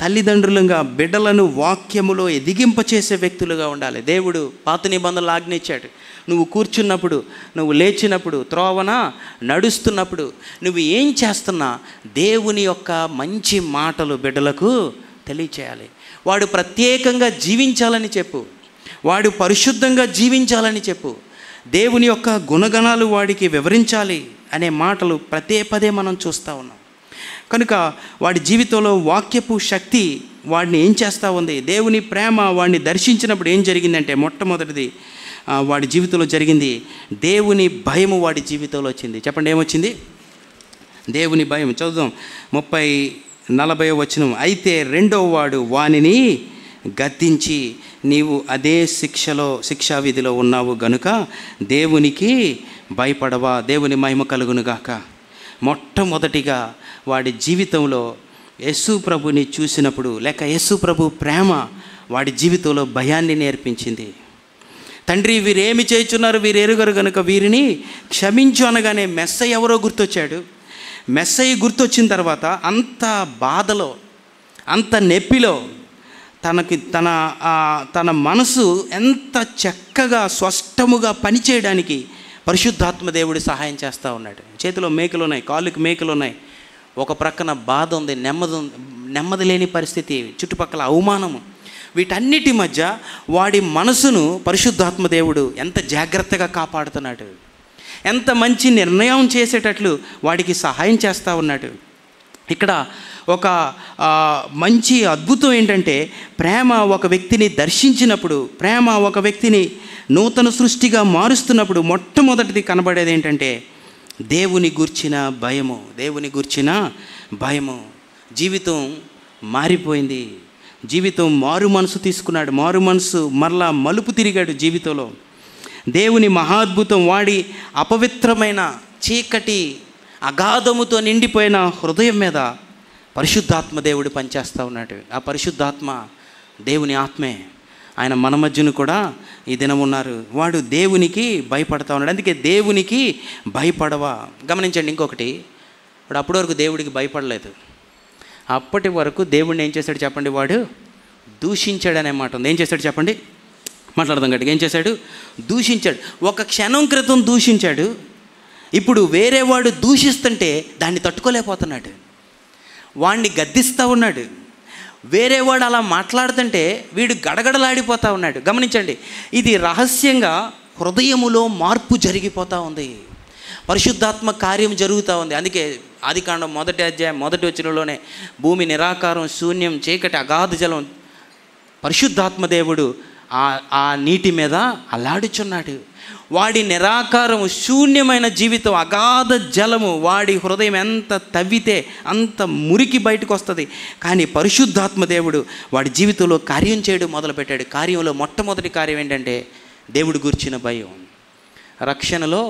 తల్లిదండ్రులుగా బిడ్డలను వాక్యములో ఎదిగింపచేసే వ్యక్తులుగా ఉండాలి. దేవుడు పాత నిబంధనలు ఆజ్ఞ ఇచ్చాడు. నువ్వు కూర్చున్నప్పుడు, నువ్వు లేచినప్పుడు, త్రోవన నడుస్తున్నప్పుడు, నువ్వు ఏం చేస్తున్నా దేవుని యొక్క మంచి మాటలు బిడ్డలకు తెలియచేయాలి. వాడు ప్రత్యేకంగా జీవించాలని చెప్పు, వాడు పరిశుద్ధంగా జీవించాలని చెప్పు, దేవుని యొక్క గుణగణాలు వాడికి వివరించాలి అనే మాటలు పదే మనం చూస్తూ ఉన్నాం. కనుక వాడి జీవితంలో వాక్యపు శక్తి వాడిని ఏం చేస్తూ ఉంది, దేవుని ప్రేమ వాడిని దర్శించినప్పుడు ఏం జరిగిందంటే, మొట్టమొదటిది వాడి జీవితంలో జరిగింది దేవుని భయము వాడి జీవితంలో వచ్చింది. చెప్పండి, ఏమొచ్చింది? దేవుని భయం. చదువుదాం 30-40 వచనం. అయితే రెండవ వాడు వానిని గద్దించి, నీవు అదే శిక్షా విధిలో ఉన్నావు గనుక దేవునికి భయపడవా, దేవుని మహిమ కలుగునుగాక. మొట్టమొదటిగా వాడి జీవితంలో యేసు ప్రభుని చూసినప్పుడు, లేక యేసు ప్రభు ప్రేమ వాడి జీవితంలో భయాన్ని నేర్పించింది. తండ్రి, వీరేమి చేయుచున్నారు, వీరు ఎరుగరు కనుక వీరిని క్షమించు అనగానే మెస్సయ్య ఎవరో గుర్తొచ్చాడు. మెస్సయ్య గుర్తొచ్చిన తర్వాత అంత బాధలో, అంత నొప్పిలో తన మనసు ఎంత చక్కగా స్పష్టముగా పనిచేయడానికి పరిశుద్ధాత్మ దేవుడు సహాయం చేస్తూ ఉన్నాడు. చేతిలో మేకలు ఉన్నాయి, కాళ్ళకి మేకలు ఉన్నాయి, ఒక ప్రక్కన బాధ ఉంది, నెమ్మది లేని పరిస్థితి, చుట్టుపక్కల అవమానము, వీటన్నిటి మధ్య వాడి మనసును పరిశుద్ధాత్మ దేవుడు ఎంత జాగ్రత్తగా కాపాడుతున్నాడు, ఎంత మంచి నిర్ణయం చేసేటట్లు వాడికి సహాయం చేస్తూ ఉన్నాడు. ఇక్కడ ఒక మంచి అద్భుతం ఏంటంటే, ప్రేమ ఒక వ్యక్తిని దర్శించినప్పుడు, ప్రేమ ఒక వ్యక్తిని నూతన సృష్టిగా మారుస్తున్నప్పుడు మొట్టమొదటిది కనబడేది ఏంటంటే దేవుని గూర్చిన భయము. దేవుని గూర్చిన భయము. జీవితం మారిపోయింది. జీవితం మారు మనసు తీసుకున్నాడు. మారు మనసు మరలా మలుపు తిరిగాడు జీవితంలో. దేవుని మహాద్భుతం వాడి అపవిత్రమైన చీకటి అగాధముతో నిండిపోయిన హృదయం మీద పరిశుద్ధాత్మ దేవుడు పనిచేస్తూ ఉన్నాడు. ఆ పరిశుద్ధాత్మ దేవుని ఆత్మే. ఆయన మన మధ్యను కూడా ఈ దినం ఉన్నారు. వాడు దేవునికి భయపడతా ఉన్నాడు. అందుకే దేవునికి భయపడవా. గమనించండి ఇంకొకటి, వాడు అప్పటి వరకు దేవుడికి భయపడలేదు. అప్పటి వరకు దేవుడిని ఏం చేశాడు చెప్పండి? వాడు దూషించాడు అనే మాట ఉంది. ఏం చేశాడు చెప్పండి? మాట్లాడదాం గట్టిగా. ఏం చేశాడు? దూషించాడు. ఒక క్షణం క్రితం దూషించాడు, ఇప్పుడు వేరే వాడు దూషిస్తుంటే దాన్ని తట్టుకోలేకపోతున్నాడు, వాడిని గద్దిస్తూ ఉన్నాడు. వేరేవాడు అలా మాట్లాడుతుంటే వీడు గడగడలాడిపోతూ ఉన్నాడు. గమనించండి, ఇది రహస్యంగా హృదయములో మార్పు జరిగిపోతూ ఉంది. పరిశుద్ధాత్మ కార్యం జరుగుతూ ఉంది. అందుకే ఆదికాండం 1వ అధ్యాయం 1వ వచనంలోనే భూమి నిరాకారం, శూన్యం, చీకటి, అగాధ జలం, పరిశుద్ధాత్మ దేవుడు ఆ నీటి మీద అల్లాడుచున్నాడు. వాడి నిరాకారము, శూన్యమైన జీవితం, అగాధ జలము, వాడి హృదయం ఎంత తవ్వితే అంత మురికి బయటకు వస్తుంది. కానీ పరిశుద్ధాత్మ దేవుడు వాడి జీవితంలో కార్యం చేయడం మొదలుపెట్టాడు. కార్యంలో మొట్టమొదటి కార్యం ఏంటంటే దేవుడు గురించిన భయం. రక్షణలో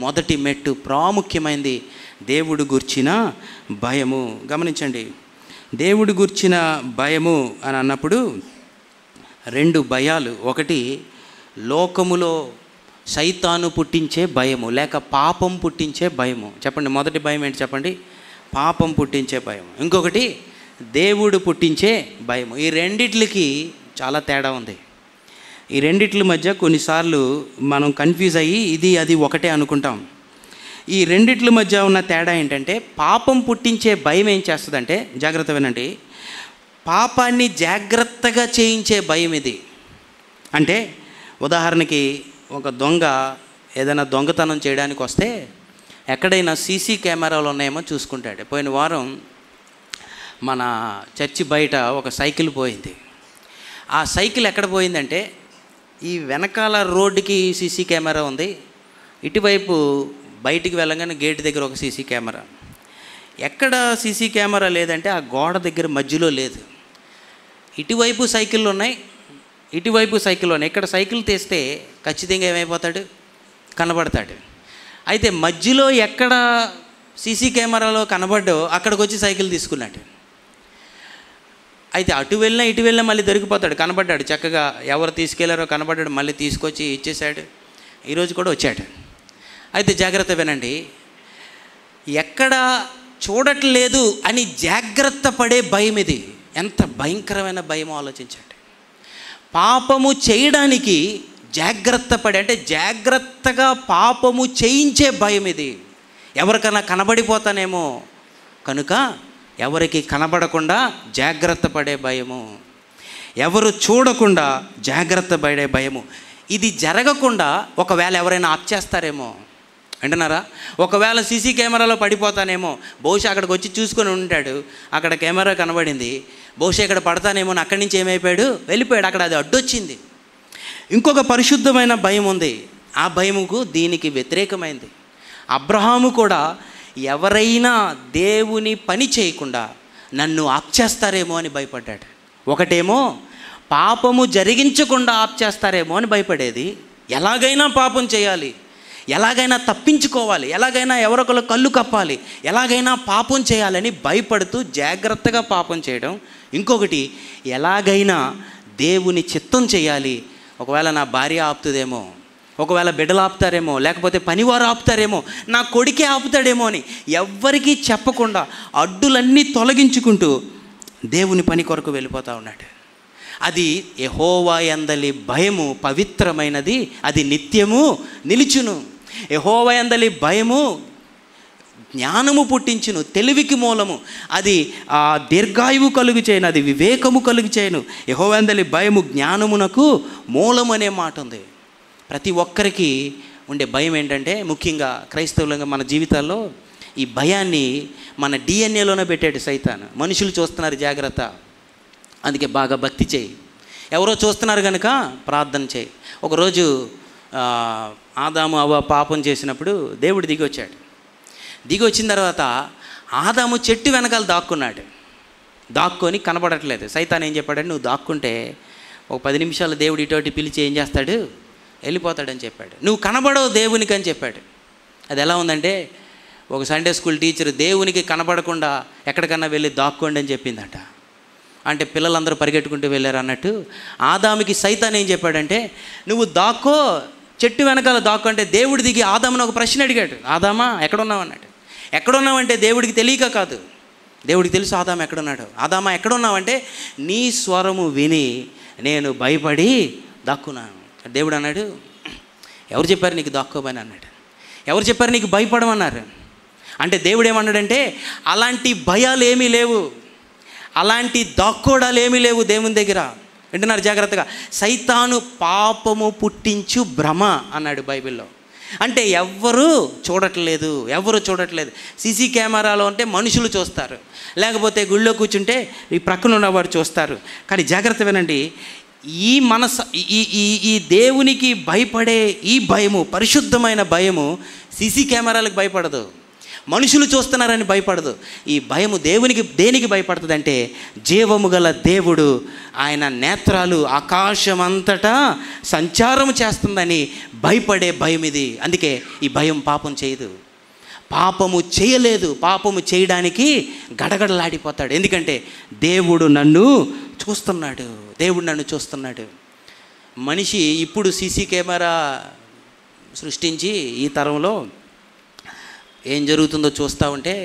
మొదటి మెట్టు ప్రాముఖ్యమైనది దేవుడు గురించిన భయము. గమనించండి, దేవుడు గురించిన భయము అని అన్నప్పుడు 2 భయాలు. ఒకటి లోకములో సైతాను పుట్టించే భయము, లేక పాపం పుట్టించే భయము. చెప్పండి, మొదటి భయం ఏంటి చెప్పండి? పాపం పుట్టించే భయం. ఇంకొకటి దేవుడు పుట్టించే భయము. ఈ రెండిట్లకి చాలా తేడా ఉంది. ఈ రెండిట్ల మధ్య కొన్నిసార్లు మనం కన్ఫ్యూజ్ అయ్యి ఇది అది ఒకటే అనుకుంటాం. ఈ రెండిట్ల మధ్య ఉన్న తేడా ఏంటంటే, పాపం పుట్టించే భయం ఏం చేస్తుందంటే, జాగ్రత్త వినండి, పాపాన్ని జాగ్రత్తగా చేయించే భయం ఇది. అంటే ఉదాహరణకి ఒక దొంగ ఏదైనా దొంగతనం చేయడానికి వస్తే ఎక్కడైనా సీసీ కెమెరాలు ఉన్నాయేమో చూసుకుంటాడు. పోయిన వారం మన చర్చి బయట ఒక సైకిల్ పోయింది. ఆ సైకిల్ ఎక్కడ పోయిందంటే, ఈ వెనకాల రోడ్డుకి సీసీ కెమెరా ఉంది, ఇటువైపు బయటికి వెళ్ళగానే గేట్ దగ్గర ఒక సీసీ కెమెరా. ఎక్కడ సీసీ కెమెరా లేదంటే ఆ గోడ దగ్గర మధ్యలో లేదు. ఇటువైపు సైకిళ్ళు ఉన్నాయి, ఇటువైపు సైకిల్ ఉన్నాయి. ఇక్కడ సైకిల్ తీస్తే ఖచ్చితంగా ఏమైపోతాడు? కనబడతాడు. అయితే మధ్యలో ఎక్కడ సీసీ కెమెరాలో కనబడ్డో అక్కడికి వచ్చి సైకిల్ తీసుకున్నాడు. అయితే అటు వెళ్ళినా ఇటు వెళ్ళినా మళ్ళీ దొరికిపోతాడు. కనబడ్డాడు, చక్కగా ఎవరు తీసుకెళ్లారో కనబడ్డాడు, మళ్ళీ తీసుకొచ్చి ఇచ్చేశాడు. ఈరోజు కూడా వచ్చాడు. అయితే జాగ్రత్త వినండి, ఎక్కడ చూడట్లేదు అని జాగ్రత్త పడే భయం ఇది. ఎంత భయంకరమైన భయమో ఆలోచించండి. పాపము చేయడానికి జాగ్రత్త పడే, అంటే జాగ్రత్తగా పాపము చేయించే భయం ఇది. ఎవరికైనా కనబడిపోతానేమో కనుక ఎవరికి కనబడకుండా జాగ్రత్త పడే భయము, ఎవరు చూడకుండా జాగ్రత్త పడే భయము. ఇది జరగకుండా ఒకవేళ ఎవరైనా ఆప్ చేస్తారేమో అంటున్నారా? ఒకవేళ సీసీ కెమెరాలో పడిపోతానేమో, బహుశా అక్కడికి వచ్చి చూసుకొని ఉంటాడు, అక్కడ కెమెరా కనబడింది, బహుశా ఇక్కడ పడతానేమో అని అక్కడి నుంచి ఏమైపోయాడు? వెళ్ళిపోయాడు. అక్కడ అది అడ్డొచ్చింది. ఇంకొక పరిశుద్ధమైన భయం ఉంది, ఆ భయముకు దీనికి వ్యతిరేకమైంది. అబ్రహాము కూడా ఎవరైనా దేవుని పని చేయకుండా నన్ను ఆప్ చేస్తారేమో అని భయపడ్డాడు. ఒకటేమో పాపము జరిగించకుండా ఆప్ చేస్తారేమో అని భయపడేది, ఎలాగైనా పాపం చేయాలి, ఎలాగైనా తప్పించుకోవాలి, ఎలాగైనా ఎవరొకరు కళ్ళు కప్పాలి, ఎలాగైనా పాపం చేయాలని భయపడుతూ జాగ్రత్తగా పాపం చేయడం. ఇంకొకటి ఎలాగైనా దేవుని చిత్తం చేయాలి, ఒకవేళ నా భార్య ఆపుతుందేమో, ఒకవేళ బిడ్డలు ఆపుతారేమో, లేకపోతే పనివారు ఆపుతారేమో, నా కొడుకే ఆపుతాడేమో అని ఎవ్వరికీ చెప్పకుండా అడ్డులన్నీ తొలగించుకుంటూ దేవుని పని కొరకు వెళ్ళిపోతూ ఉన్నాడు. అది యెహోవా యందలి భయము పవిత్రమైనది, అది నిత్యము నిలుచును. యెహోవా యందలి భయము జ్ఞానము పుట్టించును, తెలివికి మూలము, అది దీర్ఘాయువు కలుగు చేయను, అది వివేకము కలుగు చేయను. యెహోవా యందలి భయము జ్ఞానమునకు మూలము అనే మాట ఉంది. ప్రతి ఒక్కరికి ఉండే భయం ఏంటంటే, ముఖ్యంగా క్రైస్తవులంగా మన జీవితాల్లో ఈ భయాన్ని మన డిఎన్ఏలోనే పెట్టాడు సైతాను. మనుషులు చూస్తున్నారు, జాగ్రత్త, అందుకే బాగా భక్తి చేయి. ఎవరో చూస్తున్నారు కనుక ప్రార్థన చేయి. ఒకరోజు ఆదాము అవ్వ పాపం చేసినప్పుడు దేవుడు దిగి వచ్చాడు. దిగి వచ్చిన తర్వాత ఆదాము చెట్టు వెనకాల దాక్కున్నాడు. దాక్కొని కనబడట్లేదు. సైతాన్ ఏం చెప్పాడంటే, నువ్వు దాక్కుంటే ఒక 10 నిమిషాలు దేవుడు ఇటువంటి పిలిచి ఏం చేస్తాడు? వెళ్ళిపోతాడని చెప్పాడు. నువ్వు కనబడవు దేవునికి అని చెప్పాడు. అది ఎలా ఉందంటే, ఒక సండే స్కూల్ టీచర్ దేవునికి కనబడకుండా ఎక్కడికన్నా వెళ్ళి దాక్కోండి అని చెప్పిందట. అంటే పిల్లలందరూ పరిగెట్టుకుంటూ వెళ్ళారు అన్నట్టు ఆదాముకి సైతాన్ ఏం చెప్పాడంటే, నువ్వు దాక్కో, చెట్టు వెనకాల దాక్కో అంటే దేవుడు దిగి ఆదామును ఒక ప్రశ్న అడిగాడు. ఆదామా ఎక్కడున్నావు అన్నాడు. ఎక్కడున్నావంటే దేవుడికి తెలియక కాదు, దేవుడికి తెలుసు ఆదాము ఎక్కడున్నాడు. ఆదామా ఎక్కడున్నావంటే నీ స్వరము విని నేను భయపడి దాక్కున్నాను. దేవుడు అన్నాడు, ఎవరు చెప్పారు నీకు దాక్కోమని అన్నాడు. ఎవరు చెప్పారు నీకు భయపడమన్నారు అంటే దేవుడు ఏమన్నాడంటే, అలాంటి భయాలు ఏమీ లేవు, అలాంటి దాక్కోడాలు ఏమీ లేవు దేవుని దగ్గర. వింటున్నారు జాగ్రత్తగా. సైతాను పాపము పుట్టించు భ్రమ అన్నాడు బైబిల్లో. అంటే ఎవరు చూడట్లేదు. సీసీ కెమెరాలో ఉంటే మనుషులు చూస్తారు, లేకపోతే గుళ్ళో కూర్చుంటే ఈ ప్రక్కన ఉన్నవారు చూస్తారు. కానీ జాగ్రత్త వినండి, ఈ మనసు ఈ ఈ ఈ దేవునికి భయపడే ఈ భయము, పరిశుద్ధమైన భయము సీసీ కెమెరాలకు భయపడదు, మనుషులు చూస్తున్నారని భయపడదు. ఈ భయము దేనికి భయపడుతుంది అంటే, జీవము గల దేవుడు ఆయన నేత్రాలు ఆకాశమంతటా సంచారం చేస్తుందని భయపడే భయం ఇది. అందుకే ఈ భయం పాపం చేయదు, పాపము చేయలేదు, పాపము చేయడానికి గడగడలాడిపోతాడు. ఎందుకంటే దేవుడు నన్ను చూస్తున్నాడు. మనిషి ఇప్పుడు సీసీ కెమెరా సృష్టించి ఈ తరంలో ఏం జరుగుతుందో చూస్తూ ఉంటే,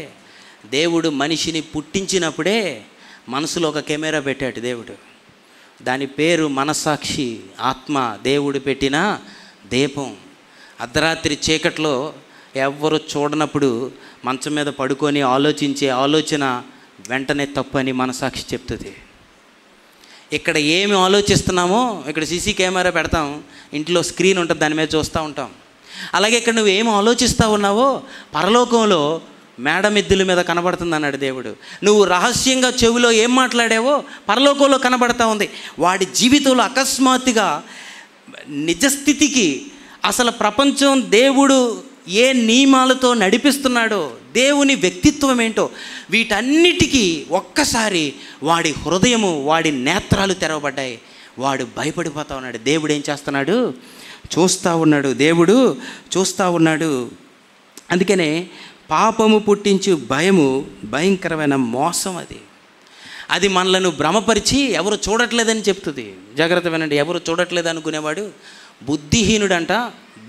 దేవుడు మనిషిని పుట్టించినప్పుడే మనసులో ఒక కెమెరా పెట్టాడు దేవుడు. దాని పేరు మనస్సాక్షి, ఆత్మ, దేవుడు పెట్టిన దీపం. అర్ధరాత్రి చీకట్లో ఎవ్వరు చూడనప్పుడు మంచం మీద పడుకొని ఆలోచించే ఆలోచన వెంటనే తప్పు అని మనస్సాక్షి చెప్తుంది. ఇక్కడ ఏమి ఆలోచిస్తున్నామో ఇక్కడ సీసీ కెమెరా పెడతాం, ఇంట్లో స్క్రీన్ ఉంటుంది, దాని మీద చూస్తూ ఉంటాం. అలాగే ఇక్కడ నువ్వు ఏం ఆలోచిస్తూ ఉన్నావో పరలోకంలో మేడమిద్దెల మీద కనబడుతుంది అన్నాడు దేవుడు. నువ్వు రహస్యంగా చెవిలో ఏం మాట్లాడావో పరలోకంలో కనబడతా ఉంది. వాడి జీవితంలో అకస్మాత్తుగా నిజస్థితికి, అసలు ప్రపంచం దేవుడు ఏ నియమాలతో నడిపిస్తున్నాడో, దేవుని వ్యక్తిత్వం ఏంటో, వీటన్నిటికీ ఒక్కసారి వాడి హృదయము, వాడి నేత్రాలు తెరవబడ్డాయి. వాడు భయపడిపోతూ ఉన్నాడు. దేవుడు ఏం చేస్తున్నాడు? దేవుడు చూస్తూ ఉన్నాడు. అందుకనే పాపము పుట్టించు భయము భయంకరమైన మోసం. అది మనలను భ్రమపరిచి ఎవరు చూడట్లేదని చెప్తుంది. జాగ్రత్త వినండి, ఎవరు చూడట్లేదు అనుకునేవాడు బుద్ధిహీనుడంట,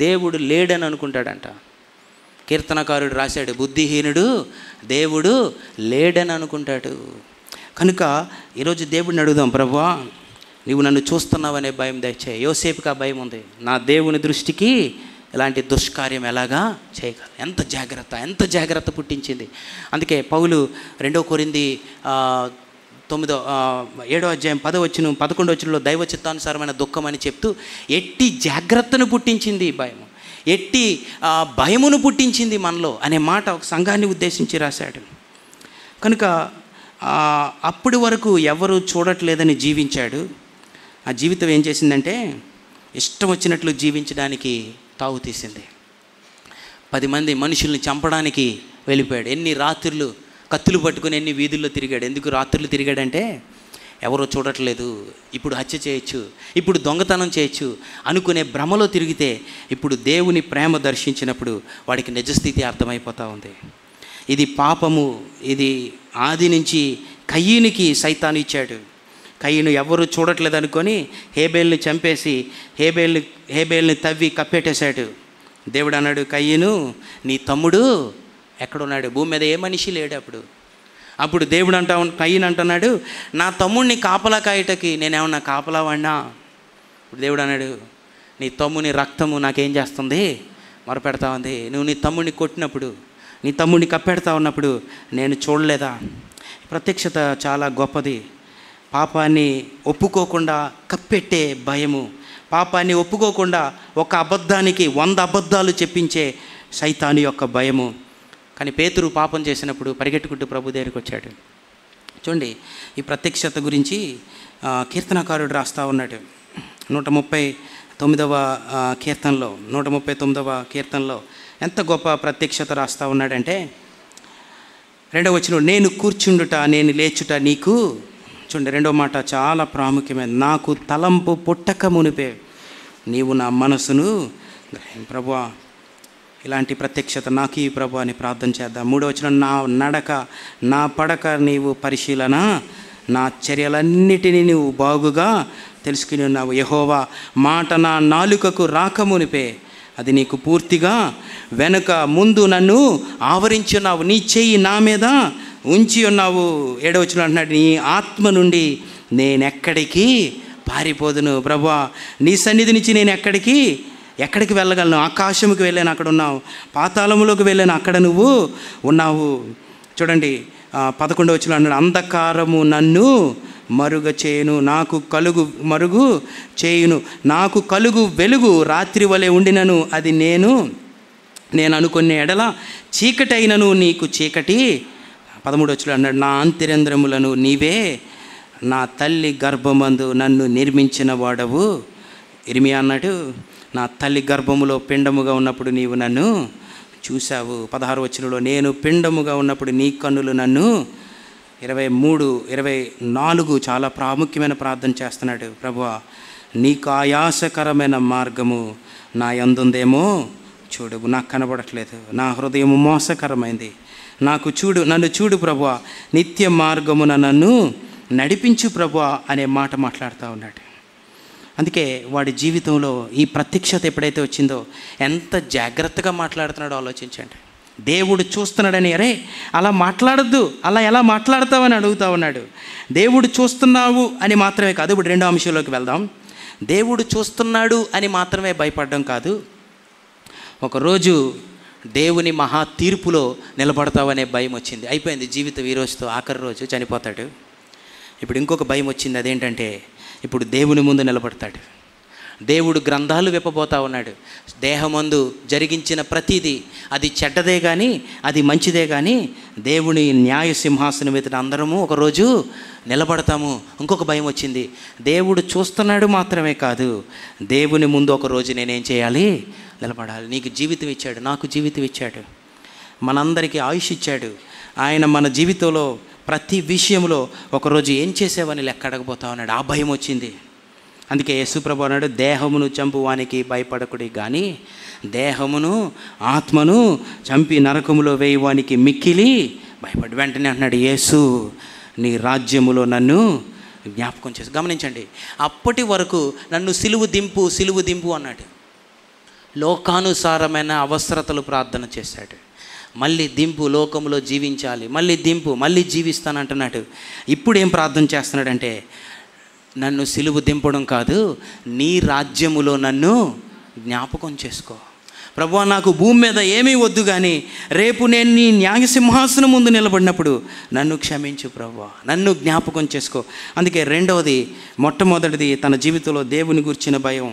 దేవుడు లేడని అనుకుంటాడంట. కీర్తనకారుడు రాశాడు, బుద్ధిహీనుడు దేవుడు లేడని అనుకుంటాడు. కనుక ఈరోజు దేవుడిని అడుగుదాం, ప్రభువా నీవు నన్ను చూస్తున్నావనే భయం దయచేయి. యోసేపుకి ఆ భయం ఉంది, నా దేవుని దృష్టికి ఇలాంటి దుష్కార్యం ఎలాగా చేయగలరు. ఎంత జాగ్రత్త పుట్టించింది. అందుకే పౌలు 2 కొరింథీ 7వ అధ్యాయం 11వ వచనంలో దైవ చిత్తానుసారమైన దుఃఖం అని చెప్తూ ఎట్టి జాగ్రత్తను పుట్టించింది భయం, ఎట్టి భయమును పుట్టించింది మనలో అనే మాట ఒక సంఘాన్ని ఉద్దేశించి రాశాడు. కనుక అప్పటి వరకు ఎవరు చూడట్లేదని జీవించాడు. ఆ జీవితం ఏం చేసిందంటే ఇష్టం వచ్చినట్లు జీవించడానికి తావు తీసింది. 10 మంది మనుషుల్ని చంపడానికి వెళ్ళిపోయాడు. ఎన్ని రాత్రులు కత్తులు పట్టుకుని ఎన్ని వీధుల్లో తిరిగాడు. ఎందుకు రాత్రులు తిరిగాడంటే, ఎవరో చూడట్లేదు, ఇప్పుడు హత్య చేయొచ్చు, ఇప్పుడు దొంగతనం చేయొచ్చు అనుకునే భ్రమలో తిరిగితే, ఇప్పుడు దేవుని ప్రేమ దర్శించినప్పుడు వాడికి నిజస్థితి అర్థమైపోతూ ఉంది. ఇది పాపము. ఇది ఆది నుంచి కయ్యూనికి సైతాను ఇచ్చాడు. కయ్యూను ఎవరు చూడట్లేదు అనుకొని హేబేల్ని చంపేసి హేబేల్ని తవ్వి కప్పెట్టేశాడు. దేవుడు అన్నాడు, కయ్యూను నీ తమ్ముడు ఎక్కడున్నాడు? భూమి మీద ఏ మనిషి లేడు. అప్పుడు దేవుడు కయ్యూను అంటున్నాడు, నా తమ్ముడిని కాపలా కాయటకి నేనేమన్నా కాపలా వాడినా? ఇప్పుడు దేవుడు అన్నాడు, నీ తమ్ముని రక్తము నాకేం చేస్తుంది? మొరపెడతా ఉంది. నువ్వు నీ తమ్ముడిని కొట్టినప్పుడు, నీ తమ్ముడిని కప్పెడతా ఉన్నప్పుడు నేను చూడలేదా? ప్రత్యక్షత చాలా గొప్పది. పాపాన్ని ఒప్పుకోకుండా కప్పెట్టే భయము, పాపాన్ని ఒప్పుకోకుండా ఒక అబద్ధానికి 100 అబద్ధాలు చెప్పించే సైతాను యొక్క భయము. కానీ పేతురు పాపం చేసినప్పుడు పరిగెట్టుకుంటూ ప్రభు దగ్గరికి వచ్చాడు. చూడండి, ఈ ప్రత్యక్షత గురించి కీర్తనకారుడు రాస్తూ ఉన్నాడు. 139వ కీర్తనలో ఎంత గొప్ప ప్రత్యక్షత రాస్తూ ఉన్నాడంటే, 2వ వచనం, నేను కూర్చుండుట నేను లేచుట నీకు. చూడండి, 2వ మాట చాలా ప్రాముఖ్యమైనది. నాకు తలంపు పుట్టక మునిపే నీవు నా మనసును. ప్రభువా ఇలాంటి ప్రత్యక్షత నాకు ఈ ప్రభు అని ప్రార్థన చేద్దాం. 3వ వచనం, నా నడక నా పడక నీవు పరిశీలన, నా చర్యలన్నిటినీ నీవు బాగుగా తెలుసుకుని ఉన్నావు. యెహోవా మాట నా నాలుకకు రాకమునిపే అది నీకు పూర్తిగా వెనుక ముందు నన్ను ఆవరించి ఉన్నావు. నీ చెయ్యి నా మీద ఉంచి ఉన్నావు. 7వ వచనం అంటున్నాడు, నీ ఆత్మ నుండి నేనెక్కడికి పారిపోదును. ప్రభువా నీ సన్నిధి నుంచి నేను ఎక్కడికి వెళ్ళగలను? ఆకాశముకి వెళ్ళాను, అక్కడ ఉన్నావు. పాతాళములోకి వెళ్ళాను, అక్కడ నువ్వు ఉన్నావు. చూడండి, 11వ వచనం అన్నాడు, అంధకారము నన్ను మరుగ చేయును, నాకు కలుగు వెలుగు రాత్రి వలె ఉండినను అది నేను అనుకునే ఎడల చీకటైనను నీకు చీకటి. 13వ వచనం అన్నాడు, నా అంతరంద్రములను నీవే నా తల్లి గర్భమందు నన్ను నిర్మించిన వాడవు. ఇర్మియా అన్నాడు, నా తల్లి గర్భములో పిండముగా ఉన్నప్పుడు నీవు నన్ను చూశావు. 16వ వచనంలో, నేను పిండముగా ఉన్నప్పుడు నీ కన్నులు నన్ను. 23, 24 చాలా ప్రాముఖ్యమైన ప్రార్థన చేస్తున్నాడు. ప్రభువా, నీకు ఆయాసకరమైన మార్గము నా యందుందేమో చూడు, నాకు కనబడట్లేదు, నా హృదయం మోసకరమైంది, నన్ను చూడు ప్రభువా, నిత్య మార్గమున నన్ను నడిపించు ప్రభువా అనే మాట మాట్లాడుతూ ఉన్నాడు. అందుకే వాడి జీవితంలో ఈ ప్రత్యక్షత ఎప్పుడైతే వచ్చిందో ఎంత జాగ్రత్తగా మాట్లాడుతున్నాడో ఆలోచించండి. దేవుడు చూస్తున్నాడని, అరే అలా మాట్లాడద్దు, అలా ఎలా మాట్లాడతావని అడుగుతా ఉన్నాడు. దేవుడు చూస్తున్నావు అని మాత్రమే కాదు. ఇప్పుడు రెండో అంశంలోకి వెళ్దాం. దేవుడు చూస్తున్నాడు అని మాత్రమే భయపడడం కాదు, ఒకరోజు దేవుని మహా తీర్పులో నిలబడతావనే భయం వచ్చింది. అయిపోయింది జీవితం, ఈ రోజుతో ఆఖరి రోజు, చనిపోతాడు. ఇప్పుడు ఇంకొక భయం వచ్చింది. అదేంటంటే ఇప్పుడు దేవుని ముందు నిలబడతాడు. దేవుడు గ్రంథాలు విప్పబోతా ఉన్నాడు. దేహమందు జరిగించిన ప్రతిదీ అది చెడ్డదే కానీ అది మంచిదే కానీ దేవుని న్యాయ సింహాసనం మీద అందరము ఒకరోజు నిలబడతాము. ఇంకొక భయం వచ్చింది. దేవుడు చూస్తున్నాడు మాత్రమే కాదు, దేవుని ముందు ఒకరోజు నేనేం చేయాలి? నిలబడాలి. నీకు జీవితం ఇచ్చాడు, నాకు జీవితం ఇచ్చాడు, మనందరికీ ఆయుష్ ఇచ్చాడు. ఆయన మన జీవితంలో ప్రతి విషయంలో ఒకరోజు ఏం చేసేవని లెక్క అడగబోతా ఉన్నాడు. ఆ భయం వచ్చింది. అందుకే యేసుప్రభు అన్నాడు, దేహమును చంపువానికి భయపడకుడి కానీ దేహమును ఆత్మను చంపి నరకములో వేయవానికి మిక్కిలి భయపడి. వెంటనే అంటున్నాడు, యేసు నీ రాజ్యములో నన్ను జ్ఞాపకం చేసి. గమనించండి, అప్పటి వరకు నన్ను సిలువు దింపు అన్నాడు. లోకానుసారమైన అవసరతలు ప్రార్థన చేశాడు. మళ్ళీ దింపు, లోకంలో జీవించాలి, మళ్ళీ దింపు, మళ్ళీ జీవిస్తానంటున్నాడు. ఇప్పుడు ఏం ప్రార్థన చేస్తున్నాడంటే, నన్ను సిలువు దింపడం కాదు, నీ రాజ్యములో నన్ను జ్ఞాపకం చేసుకో. ప్రభువా, నాకు భూమి మీద ఏమీ వద్దు కానీ రేపు నేను నీ న్యాయసింహాసనం ముందు నిలబడినప్పుడు నన్ను క్షమించు ప్రభువా, నన్ను జ్ఞాపకం చేసుకో. అందుకే మొట్టమొదటిది తన జీవితంలో దేవుని గురించిన భయం,